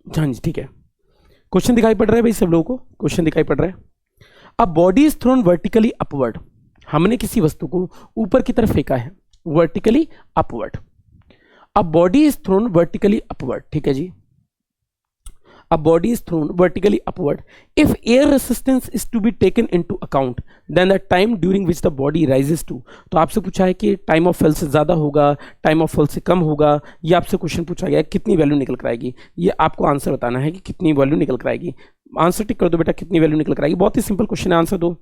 हाँ जी ठीक है, क्वेश्चन दिखाई पड़ रहा है भाई सब लोगों को, क्वेश्चन दिखाई पड़ रहा है। A body is thrown vertically upward, हमने किसी वस्तु को ऊपर की तरफ फेंका है, vertically upward. A body is thrown vertically upward, ठीक है जी, a body is thrown vertically upward. If air resistance is to be taken into account, then the time during which the body rises to, तो आपसे पूछा है कि time of fail से ज़्यादा होगा, टाइम ऑफ फेल से कम होगा, ये आपसे क्वेश्चन पूछा गया है, कितनी वैल्यू निकल कर आएगी, ये आपको आंसर बताना है कि कितनी वैल्यू निकल कर आएगी। आंसर टिक कर दो बेटा, कितनी वैल्यू निकल कर आएगी, बहुत ही सिंपल क्वेश्चन है, आंसर दो।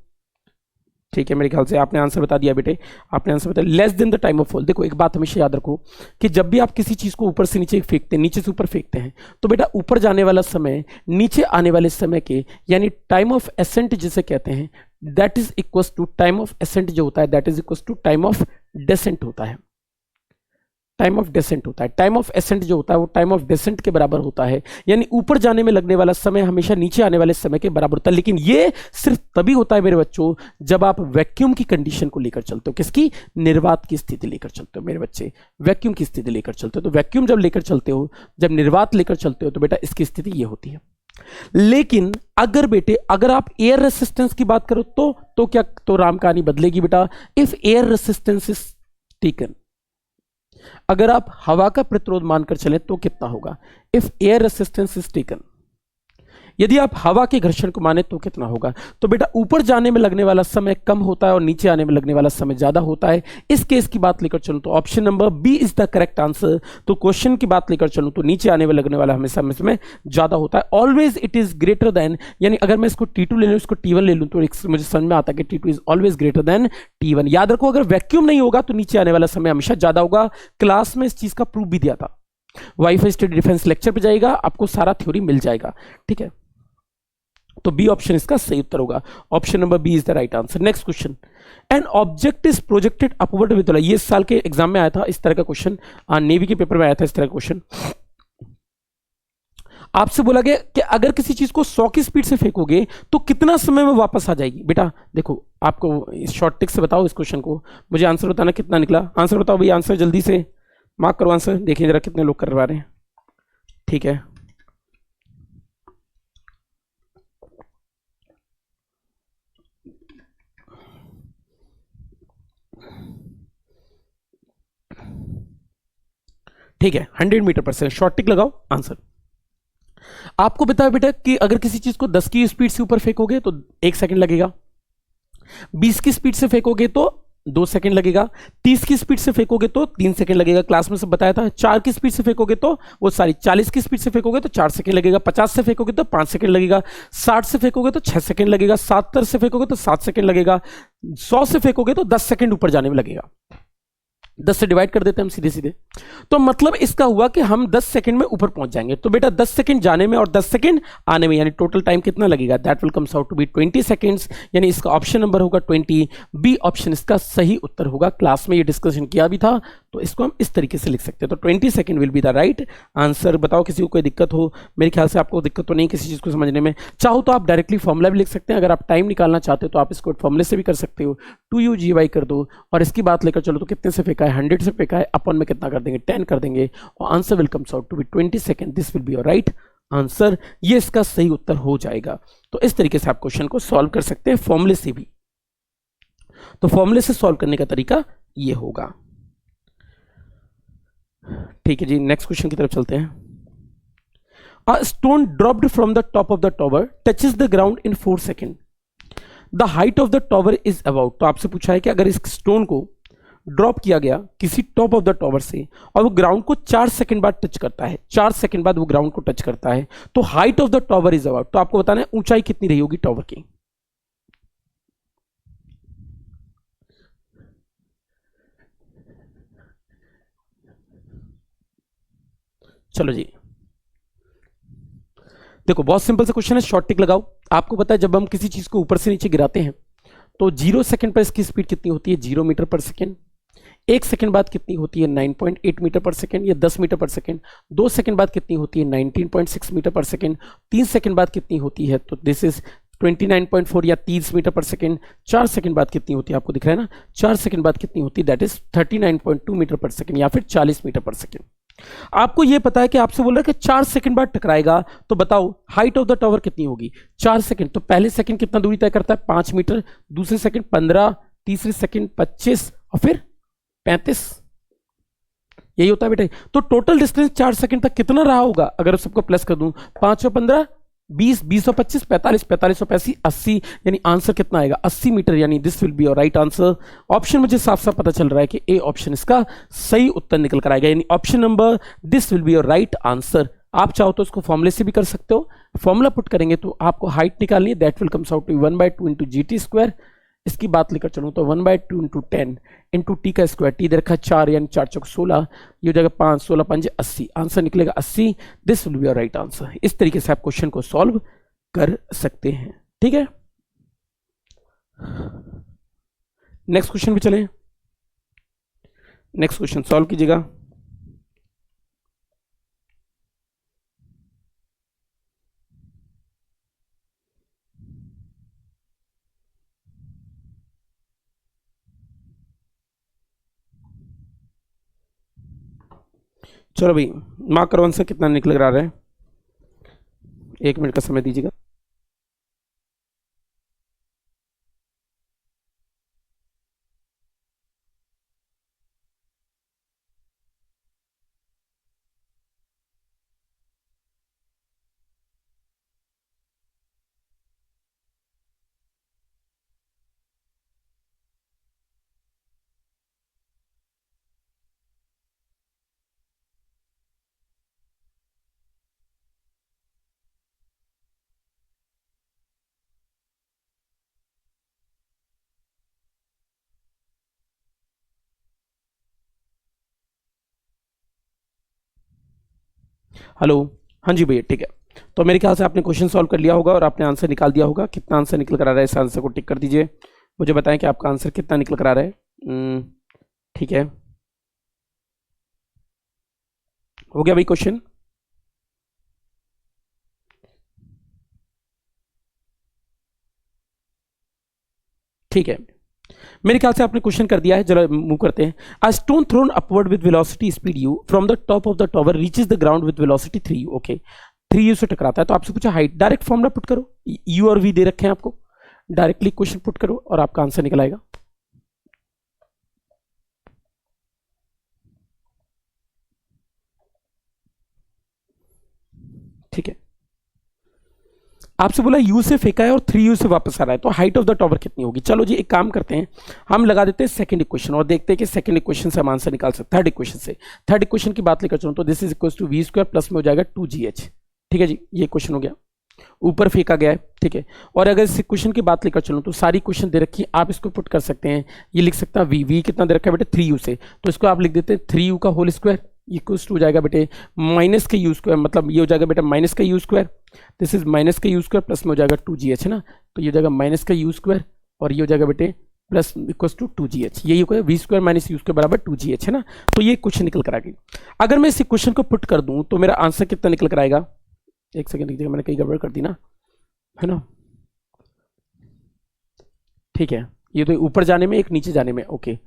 ठीक है, मेरे ख्याल से आपने आंसर बता दिया बेटे, आपने आंसर बताया, less than the time of fall. देखो एक बात हमेशा याद रखो कि जब भी आप किसी चीज को ऊपर से नीचे फेंकते हैं, नीचे से ऊपर फेंकते हैं, तो बेटा ऊपर जाने वाला समय नीचे आने वाले समय के यानी टाइम ऑफ एसेंट जिसे कहते हैं, that is equal to time of ascent जो होता है that is equal to time of descent होता है, टाइम ऑफ डेसेंट होता है। टाइम ऑफ एसेंट जो होता है वो टाइम ऑफ डेसेंट के बराबर होता है, यानी ऊपर जाने में लगने वाला समय हमेशा नीचे आने वाले समय के बराबर होता है। लेकिन ये सिर्फ तभी होता है मेरे बच्चों जब आप वैक्यूम की कंडीशन को लेकर चलते हो, किसकी, निर्वात की स्थिति लेकर चलते हो मेरे बच्चे, वैक्यूम की स्थिति लेकर चलते हो। तो वैक्यूम जब लेकर चलते हो, जब निर्वात लेकर चलते हो, तो बेटा इसकी स्थिति ये होती है। लेकिन अगर बेटे अगर आप एयर रेसिस्टेंस की बात करो तो क्या, तो राम कहानी बदलेगी बेटा। If air resistance is taken, अगर आप हवा का प्रतिरोध मानकर चलें तो कितना होगा, if air resistance is taken, यदि आप हवा के घर्षण को माने तो कितना होगा? तो बेटा ऊपर जाने में लगने वाला समय कम होता है और नीचे आने में लगने वाला समय ज्यादा होता है। इस केस की बात लेकर चलूं तो option number B is the correct answer. तो क्वेश्चन की बात लेकर चलूं तो नीचे आने में लगने वाला हमेशा समय ज्यादा होता है। Always it is greater than, यानी अगर मैं इसको T2 ले लूं, इसको T1 ले लूं, तो मुझे समझ में आता है कि T2 is always greater than T1। याद रखो, अगर वैक्यूम नहीं होगा तो नीचे आने वाला समय हमेशा ज्यादा होगा। क्लास में इस चीज का प्रूफ भी दिया था। वाईफाई स्टडी डिफेंस लेक्चर पे जाएगा, आपको सारा थ्योरी मिल जाएगा। ठीक है, तो बी ऑप्शन इसका सही उत्तर होगा। Option number B is the right answer. Next question, an object is projected upward with, ये इस साल के एग्जाम में आया था इस तरह का क्वेश्चन, नेवी के पेपर में आया था इस तरह का क्वेश्चन। आपसे बोला गया कि अगर किसी चीज को 100 की स्पीड से फेंकोगे तो कितना समय में वापस आ जाएगी। बेटा देखो, आपको शॉर्ट टिक से बताओ इस क्वेश्चन को, मुझे आंसर बताना कितना निकला। आंसर बताओ भाई, आंसर जल्दी से मार्क करो आंसर, देखिए जरा कितने लोग करवा रहे हैं। ठीक है, ठीक है, 100 मीटर पर सेकंड, शॉर्ट टिक लगाओ आंसर। आपको बताया बेटा कि अगर किसी चीज को 10 की स्पीड से ऊपर फेंकोगे तो 1 सेकंड लगेगा, 20 की स्पीड से फेंकोगे तो 2 सेकंड लगेगा, 30 की स्पीड से फेंकोगे तो 3 सेकंड लगेगा, क्लास में सब बताया था। 4 की स्पीड से फेंकोगे तो 40 की स्पीड से फेंकोगे तो 4 सेकंड लगेगा, 50 से फेंकोगे तो 5 सेकंड लगेगा, 60 से फेंकोगे तो 6 सेकंड लगेगा, 70 से फेंकोगे तो 7 सेकंड लगेगा, 100 से फेंकोगे तो 10 सेकंड ऊपर जाने में लगेगा। 10 से डिवाइड कर देते हैं हम सीधे सीधे, तो मतलब इसका हुआ कि हम 10 सेकंड में ऊपर पहुंच जाएंगे। तो बेटा 10 सेकंड जाने में और 10 सेकंड आने में, यानी टोटल टाइम कितना लगेगा? That will comes out to be 20 seconds, यानी इसका ऑप्शन नंबर होगा 20। बी ऑप्शन इसका सही उत्तर होगा। क्लास में ये डिस्कशन किया भी था, तो इसको हम इस तरीके से लिख सकते हैं। तो 20 second will be the right answer. बताओ किसी को कोई दिक्कत हो? मेरे ख्याल से आपको दिक्कत तो नहीं किसी चीज को समझने में। चाहो तो आप डायरेक्टली फॉर्मुला भी लिख सकते हैं, अगर आप टाइम निकालना चाहते हो तो आप इसको फॉर्मुले से भी कर सकते हो। 2u/g कर दो और इसकी बात लेकर चलो तो कितने से फेंका है? 100 से फेंका है, अपन में कितना कर देंगे? 10 कर देंगे और answer will comes out to be 20 second. This will be your right answer. ये इसका सही उत्तर हो जाएगा। तो इस तरीके से आप क्वेश्चन को सॉल्व कर सकते हैं फॉर्मूले से भी। तो फॉर्मूले से सॉल्व करने का तरीका ये होगा। ठीक है जी, नेक्स्ट क्वेश्चन की तरफ चलते हैं। A stone dropped from the top of the tower touches the ground in 4 second, the height of the tower is about. तो आपसे पूछा है कि अगर इस स्टोन को ड्रॉप किया गया किसी टॉप ऑफ द टॉवर से और वो ग्राउंड को 4 सेकंड बाद टच करता है, 4 सेकंड बाद वो ग्राउंड को टच करता है, तो height of the tower is about. तो आपको बताना है ऊंचाई कितनी रही होगी टॉवर की। चलो जी, देखो बहुत सिंपल सा क्वेश्चन है, शॉर्ट टिक लगाओ। आपको पता है जब हम किसी चीज को ऊपर से नीचे गिराते हैं तो 0 सेकंड पर इसकी स्पीड कितनी होती है? 0 मीटर पर सेकंड। 1 सेकंड बाद कितनी होती है? 9.8 मीटर पर सेकंड या 10 मीटर पर सेकंड। 2 सेकंड बाद कितनी होती है? 19.6 मीटर पर सेकंड। 3 सेकंड बाद कितनी होती है? तो दिस इज 29.4 या 30 मीटर पर सेकंड। 4 सेकंड बाद कितनी होती है? आपको दिख रहा है ना, 4 सेकंड बाद कितनी होती है? That is 39.2 metre per second या फिर 40 मीटर पर सेकंड। आपको यह पता है कि आपसे बोल रहा है कि 4 सेकंड बाद टकराएगा, तो बताओ हाइट ऑफ द टावर कितनी होगी? 4 सेकंड, तो पहले सेकंड कितना दूरी तय करता है? 5 मीटर, दूसरे सेकंड 15, तीसरे सेकंड 25 और फिर 35। यही होता है बेटा। तो टोटल डिस्टेंस 4 सेकंड तक कितना रहा होगा? अगर सबको प्लस कर दूं, 5 और 15 20, 20 और 25 45, 45 और 85 80, यानी आंसर कितना आएगा? 80 मीटर, यानी this will be your right answer. Option मुझे साफ साफ पता चल रहा है कि ए ऑप्शन इसका सही उत्तर निकल कर आएगा, यानी option number this will be your right answer. आप चाहो तो इसको फॉर्मुले से भी कर सकते हो। फॉर्मुला पुट करेंगे तो आपको हाइट निकालनी है, that will comes out to 1/2 into GT²। इसकी बात लेकर चलूं तो 1/2 इंटू 10 इंटू टी का स्क्वायर, टी दे रखा 4 यानी 4 चौक 16, ये हो जाएगा 5, 16 5 80, आंसर निकलेगा 80। This will be your right answer. इस तरीके से आप क्वेश्चन को सॉल्व कर सकते हैं। ठीक है, नेक्स्ट क्वेश्चन पे चलें। नेक्स्ट क्वेश्चन सॉल्व कीजिएगा। चलो भाई, मार्क करो आंसर कितना निकल रहा है। 1 मिनट का समय दीजिएगा। हेलो, हाँ जी भैया, ठीक है। तो मेरे ख्याल से आपने क्वेश्चन सॉल्व कर लिया होगा और आपने आंसर निकाल दिया होगा। कितना आंसर निकल कर आ रहा है, इस आंसर को टिक कर दीजिए। मुझे बताएं कि आपका आंसर कितना निकल कर आ रहा है। ठीक है, हो गया भाई क्वेश्चन। ठीक है, मेरे ख्याल से आपने क्वेश्चन कर दिया है। चलो मूव करते हैं। A stone throne upward with velocity speed u from the top of the tower reaches the ground with velocity 3u। Okay, 3u से टकराता है। तो आपसे पूछा हाइट, डायरेक्ट फॉर्मूला पुट करो, u और v दे रखे हैं आपको, डायरेक्टली क्वेश्चन पुट करो और आपका आंसर निकल आएगा। ठीक है, आपसे बोला u से फेंका है और 3u से वापस आ रहा है, तो हाइट ऑफ द टावर कितनी होगी। चलो जी, एक काम करते हैं, हम लगा देते हैं सेकंड इक्वेशन और देखते हैं कि सेकंड इक्वेशन से हम आंसर निकाल सकते हैं। थर्ड इक्वेशन से, थर्ड इक्वेशन की बात लेकर चलूं तो this is equal to V square plus में हो जाएगा 2gh। ठीक है जी, ये क्वेश्चन हो गया, ऊपर फेंका गया है। ठीक है, और अगर इस क्वेश्चन की बात लेकर चलूं तो सारी क्वेश्चन दे रखी है, आप इसको पुट कर सकते हैं। ये लिख सकता है वी कितना दे रखा है बेटे 3u से, तो इसको आप लिख देते हैं 3u का होल स्क्वायर इक्वल्स टू हो जाएगा बेटे माइनस के यू स्क्वायर, मतलब ये हो जाएगा बेटा माइनस का you square, this is minus का यू स्क्वायर प्लस में हो जाएगा 2gh है ना, तो ये हो जाएगा माइनस का यू स्क्वायर और ये हो जाएगा बेटे प्लस इक्वल्स टू 2gh। यही होगा V square minus you square बराबर 2gh है ना। तो ये क्वेश्चन निकल कर आ गई। अगर मैं इस क्वेश्चन को पुट कर दूं तो मेरा आंसर कितना निकल कर आएगा। एक सेकंड दीजिएगा, मैंने कहीं गड़बड़ कर दी ना, है ना। ठीक है, ये तो ऊपर जाने में एक नीचे जाने में, ओके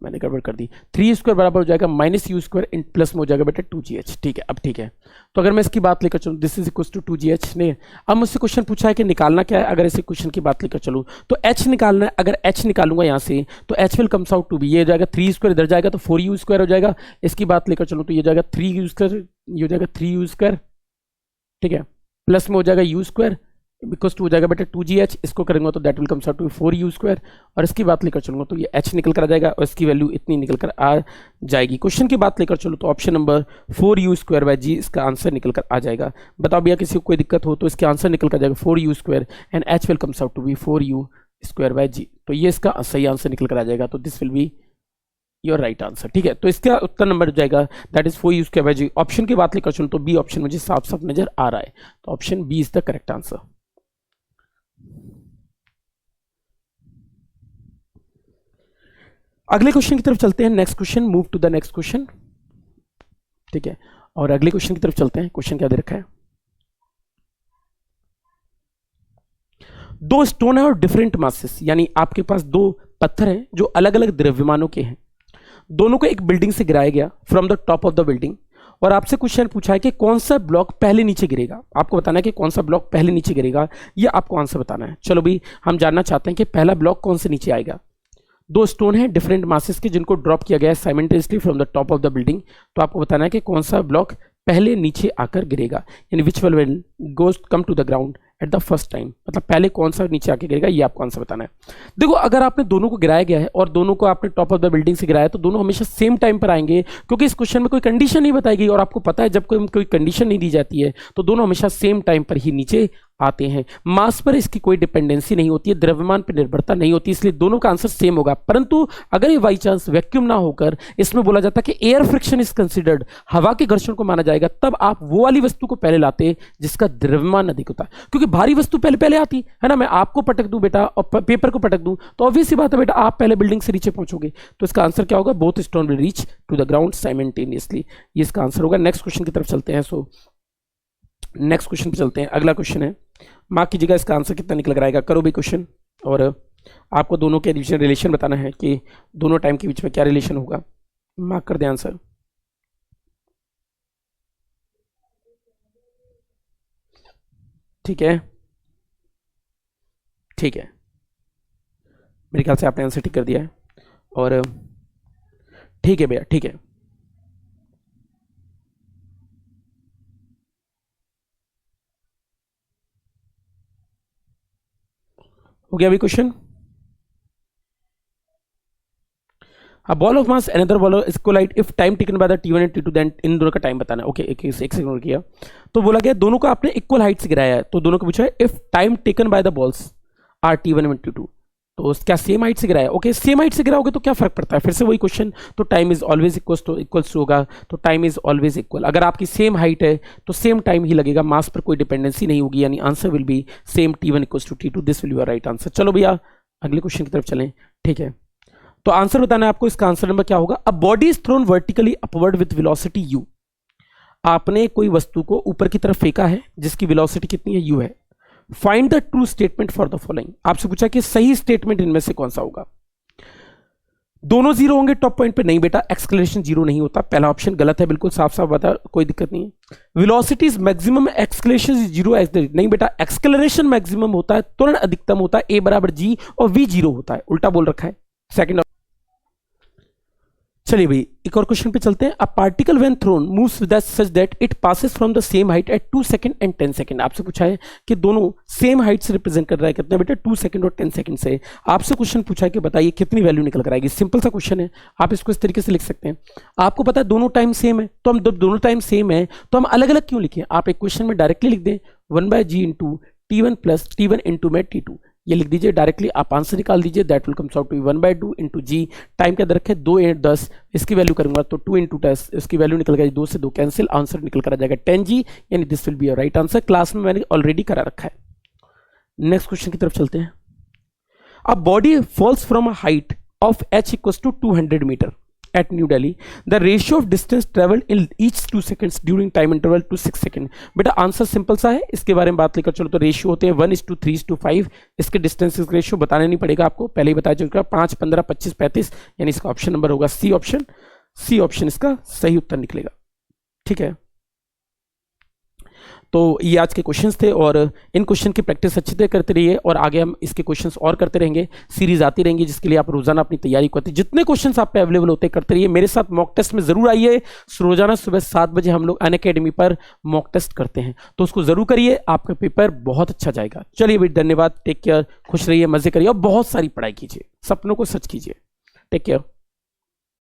मैंने गड़बड़ कर दी। 3 स्क्वायर बराबर हो जाएगा minus you square in plus में हो जाएगा बेटा 2gh। ठीक है, अब ठीक है, तो अगर मैं इसकी बात लेकर चलूँ this is equal to 2gh नहीं। अब मुझसे क्वेश्चन पूछा है कि निकालना क्या है। अगर इस क्वेश्चन की बात लेकर चलूँ तो h निकालना है। अगर h निकालूंगा यहाँ से तो h will comes out to be, ये हो जाएगा 3 स्क्वायर इधर जाएगा तो 4u स्क्वायर हो जाएगा। इसकी बात लेकर चलूँ तो ये जाएगा 3u स्क्वायर, ये हो जाएगा 3u स्क्वायर। ठीक है, प्लस में हो जाएगा u स्क्वायर बिकॉज टू हो जाएगा बेटा 2gh, इसको करेंगे तो that will comes out to 4u square. और इसकी बात लेकर चलूंगा तो ये h निकल कर आ जाएगा और इसकी वैल्यू इतनी निकल कर आ जाएगी। क्वेश्चन की बात लेकर चलो तो option number 4u square by g इसका आंसर निकल कर आ जाएगा। बताओ भैया किसी को कोई दिक्कत हो तो इसका आंसर निकल कर जाएगा 4u square and h will comes out to be 4u square by g. तो ये इसका सही आंसर निकल कर आ जाएगा। तो this will be your right answer. ठीक है, तो इसका उत्तर नंबर हो जाएगा that is 4u square by G. Option की बात लेकर चलूँ तो बी ऑप्शन मुझे साफ साफ नजर आ रहा है, तो option B is the correct answer. अगले क्वेश्चन की तरफ चलते हैं। Next question, move to the next question. ठीक है, और अगले क्वेश्चन की तरफ चलते हैं। क्वेश्चन क्या दे रखा है, दो स्टोन है और डिफरेंट मासेस, यानी आपके पास दो पत्थर हैं जो अलग अलग द्रव्यमानों के हैं। दोनों को एक बिल्डिंग से गिराया गया from the top of the building, और आपसे क्वेश्चन पूछा है कि कौन सा ब्लॉक पहले नीचे गिरेगा। आपको बताना है कि कौन सा ब्लॉक पहले नीचे गिरेगा, ये आपको आंसर बताना है। चलो भाई, हम जानना चाहते हैं कि पहला ब्लॉक कौन से नीचे आएगा। दो स्टोन है डिफरेंट मासेस के जिनको ड्रॉप किया गया है simultaneously from the top of the building, तो आपको बताना है कि कौन सा ब्लॉक पहले नीचे आकर गिरेगा, यानी which will goes come to the ground at the first time, मतलब पहले कौन सा नीचे आके गिरेगा, ये आपको आंसर बताना है। देखो, अगर आपने दोनों को गिराया गया है और दोनों को आपने टॉप ऑफ द बिल्डिंग से गिराया तो दोनों हमेशा सेम टाइम पर आएंगे, क्योंकि इस क्वेश्चन में कोई कंडीशन नहीं बताई गई और आपको पता है जब कोई कंडीशन नहीं दी जाती है तो दोनों हमेशा सेम टाइम पर ही नीचे आते हैं। मास पर इसकी कोई डिपेंडेंसी नहीं होती है, द्रव्यमान पर निर्भरता नहीं होती, इसलिए दोनों का आंसर सेम होगा। परंतु अगर ये बाई चांस वैक्यूम ना होकर इसमें बोला जाता है कि एयर फ्रिक्शन इज कंसिडर्ड, हवा के घर्षण को माना जाएगा, तब आप वो वाली वस्तु को पहले लाते जिसका द्रव्यमान अधिक होता है, क्योंकि भारी वस्तु पहले पहले आती है ना। मैं आपको पटक दूं बेटा और पेपर को पटक दूं तो ऑब्वियस सी बात है बेटा आप पहले बिल्डिंग से नीचे पहुंचोगे, तो इसका आंसर क्या होगा, both stone will reach to the ground simultaneously, ये इसका आंसर होगा। नेक्स्ट क्वेश्चन की तरफ चलते हैं। सो नेक्स्ट क्वेश्चन पे चलते हैं। अगला क्वेश्चन है, मार्क कीजिएगा इसका आंसर कितना निकल कर आएगा। करो भी क्वेश्चन, और आपको दोनों के बीच में रिलेशन बताना है कि दोनों टाइम के बीच में क्या रिलेशन होगा। मार्क कर दे आंसर। ठीक है, ठीक है, मेरे ख्याल से आपने आंसर ठीक कर दिया है, और ठीक है भैया, ठीक है। हो गया अभी question. A ball of mass another ball is collide if time taken by the t1 and t2, then इन दोनों का टाइम बताना है। ओके, एक सेकंड किया तो बोला गया दोनों को आपने इक्वल हाइट से गिराया है, तो दोनों को पूछा है if time taken by the balls are t1 and t2, तो क्या सेम हाइट से गिराया? ओके, सेम हाइट से गिराओगे तो क्या फर्क पड़ता है, फिर से वही क्वेश्चन, तो time is always equals to होगा, तो टाइम इज ऑलवेज इक्वल। अगर आपकी सेम हाइट है तो सेम टाइम ही लगेगा, मास पर कोई डिपेंडेंसी नहीं होगी, यानी answer will be same T1 equals to T2, this will be right answer. चलो भैया अगले क्वेश्चन की तरफ चलें, ठीक है। तो आंसर बताना है आपको, इसका आंसर नंबर क्या होगा? A body is thrown vertically upward with velocity u। आपने कोई वस्तु को ऊपर की तरफ फेंका है जिसकी वेलोसिटी कितनी है? u है। Find the true statement for the following. आपसे पूछा कि सही स्टेटमेंट इनमें से कौन सा होगा? दोनों जीरो होंगे टॉप पॉइंट पे? नहीं बेटा, एक्सक्लेरेशन जीरो नहीं होता, पहला ऑप्शन गलत है, बिल्कुल साफ साफ बता, कोई दिक्कत नहीं है। Velocity is maximum, acceleration is zero as the, नहीं बेटा, एक्सक्लेरेशन मैक्सिमम होता है, त्वरण अधिकतम होता है, a बराबर g और v जीरो होता है, उल्टा बोल रखा है सेकंड। चलिए भाई एक और क्वेश्चन पे चलते हैं। A particle when thrown moves such that it passes from the same height at 2 second and 10 second. आपसे पूछा है कि दोनों सेम हाइट से रिप्रेजेंट कर रहा है, कितने बेटा? 2 सेकंड और 10 सेकंड से। आपसे क्वेश्चन पूछा है कि बताइए कितनी वैल्यू निकल कर आएगी। सिंपल सा क्वेश्चन है, आप इसको इस तरीके से लिख सकते हैं। आपको पता है दोनों टाइम सेम है, तो हम दोनों टाइम सेम है तो हम अलग अलग क्यों लिखें? आप एक क्वेश्चन में डायरेक्टली लिख दें 1/g into T1 plus T1 into में T2, ये लिख दीजिए डायरेक्टली, आप आंसर निकाल दीजिए, that will comes out to 1/2 into G. Time क्या रखे? 2 8 10, इसकी वैल्यू करूंगा तो 2 इंटू 10, इसकी वैल्यू निकल गई, 2 से 2 कैंसिल, आंसर निकल कर आ जाएगा 10g, यानी this will be your right answer. Class में मैंने ऑलरेडी करा रखा है। नेक्स्ट क्वेश्चन की तरफ चलते हैं। A body falls from a height of h equals to 200 metre at New Delhi. The ratio of distance traveled in each 2 seconds during time interval to 6 second. बेटा आंसर सिंपल सा है, इसके बारे में बात लेकर चलो। तो रेशियो होते हैं 1:3:5, इसके डिस्टेंस रेशियो बताने नहीं पड़ेगा आपको, पहले ही बताया चुका, 5 15 25 35, यानी इसका ऑप्शन नंबर होगा सी ऑप्शन। सी ऑप्शन इसका सही उत्तर निकलेगा, ठीक है। तो ये आज के क्वेश्चंस थे, और इन क्वेश्चन की प्रैक्टिस अच्छी तरह करते रहिए, और आगे हम इसके क्वेश्चंस और करते रहेंगे, सीरीज आती रहेंगी जिसके लिए आप रोजाना अपनी तैयारी करते, जितने क्वेश्चंस आप पे अवेलेबल होते करते रहिए। मेरे साथ मॉक टेस्ट में जरूर आइए, रोजाना सुबह 7 बजे हम लोग अनअकैडमी पर मॉक टेस्ट करते हैं, तो उसको जरूर करिए, आपका पेपर बहुत अच्छा जाएगा। चलिए भाई धन्यवाद, टेक केयर, खुश रहिए, मजे करिए और बहुत सारी पढ़ाई कीजिए, सपनों को सच कीजिए। Take care.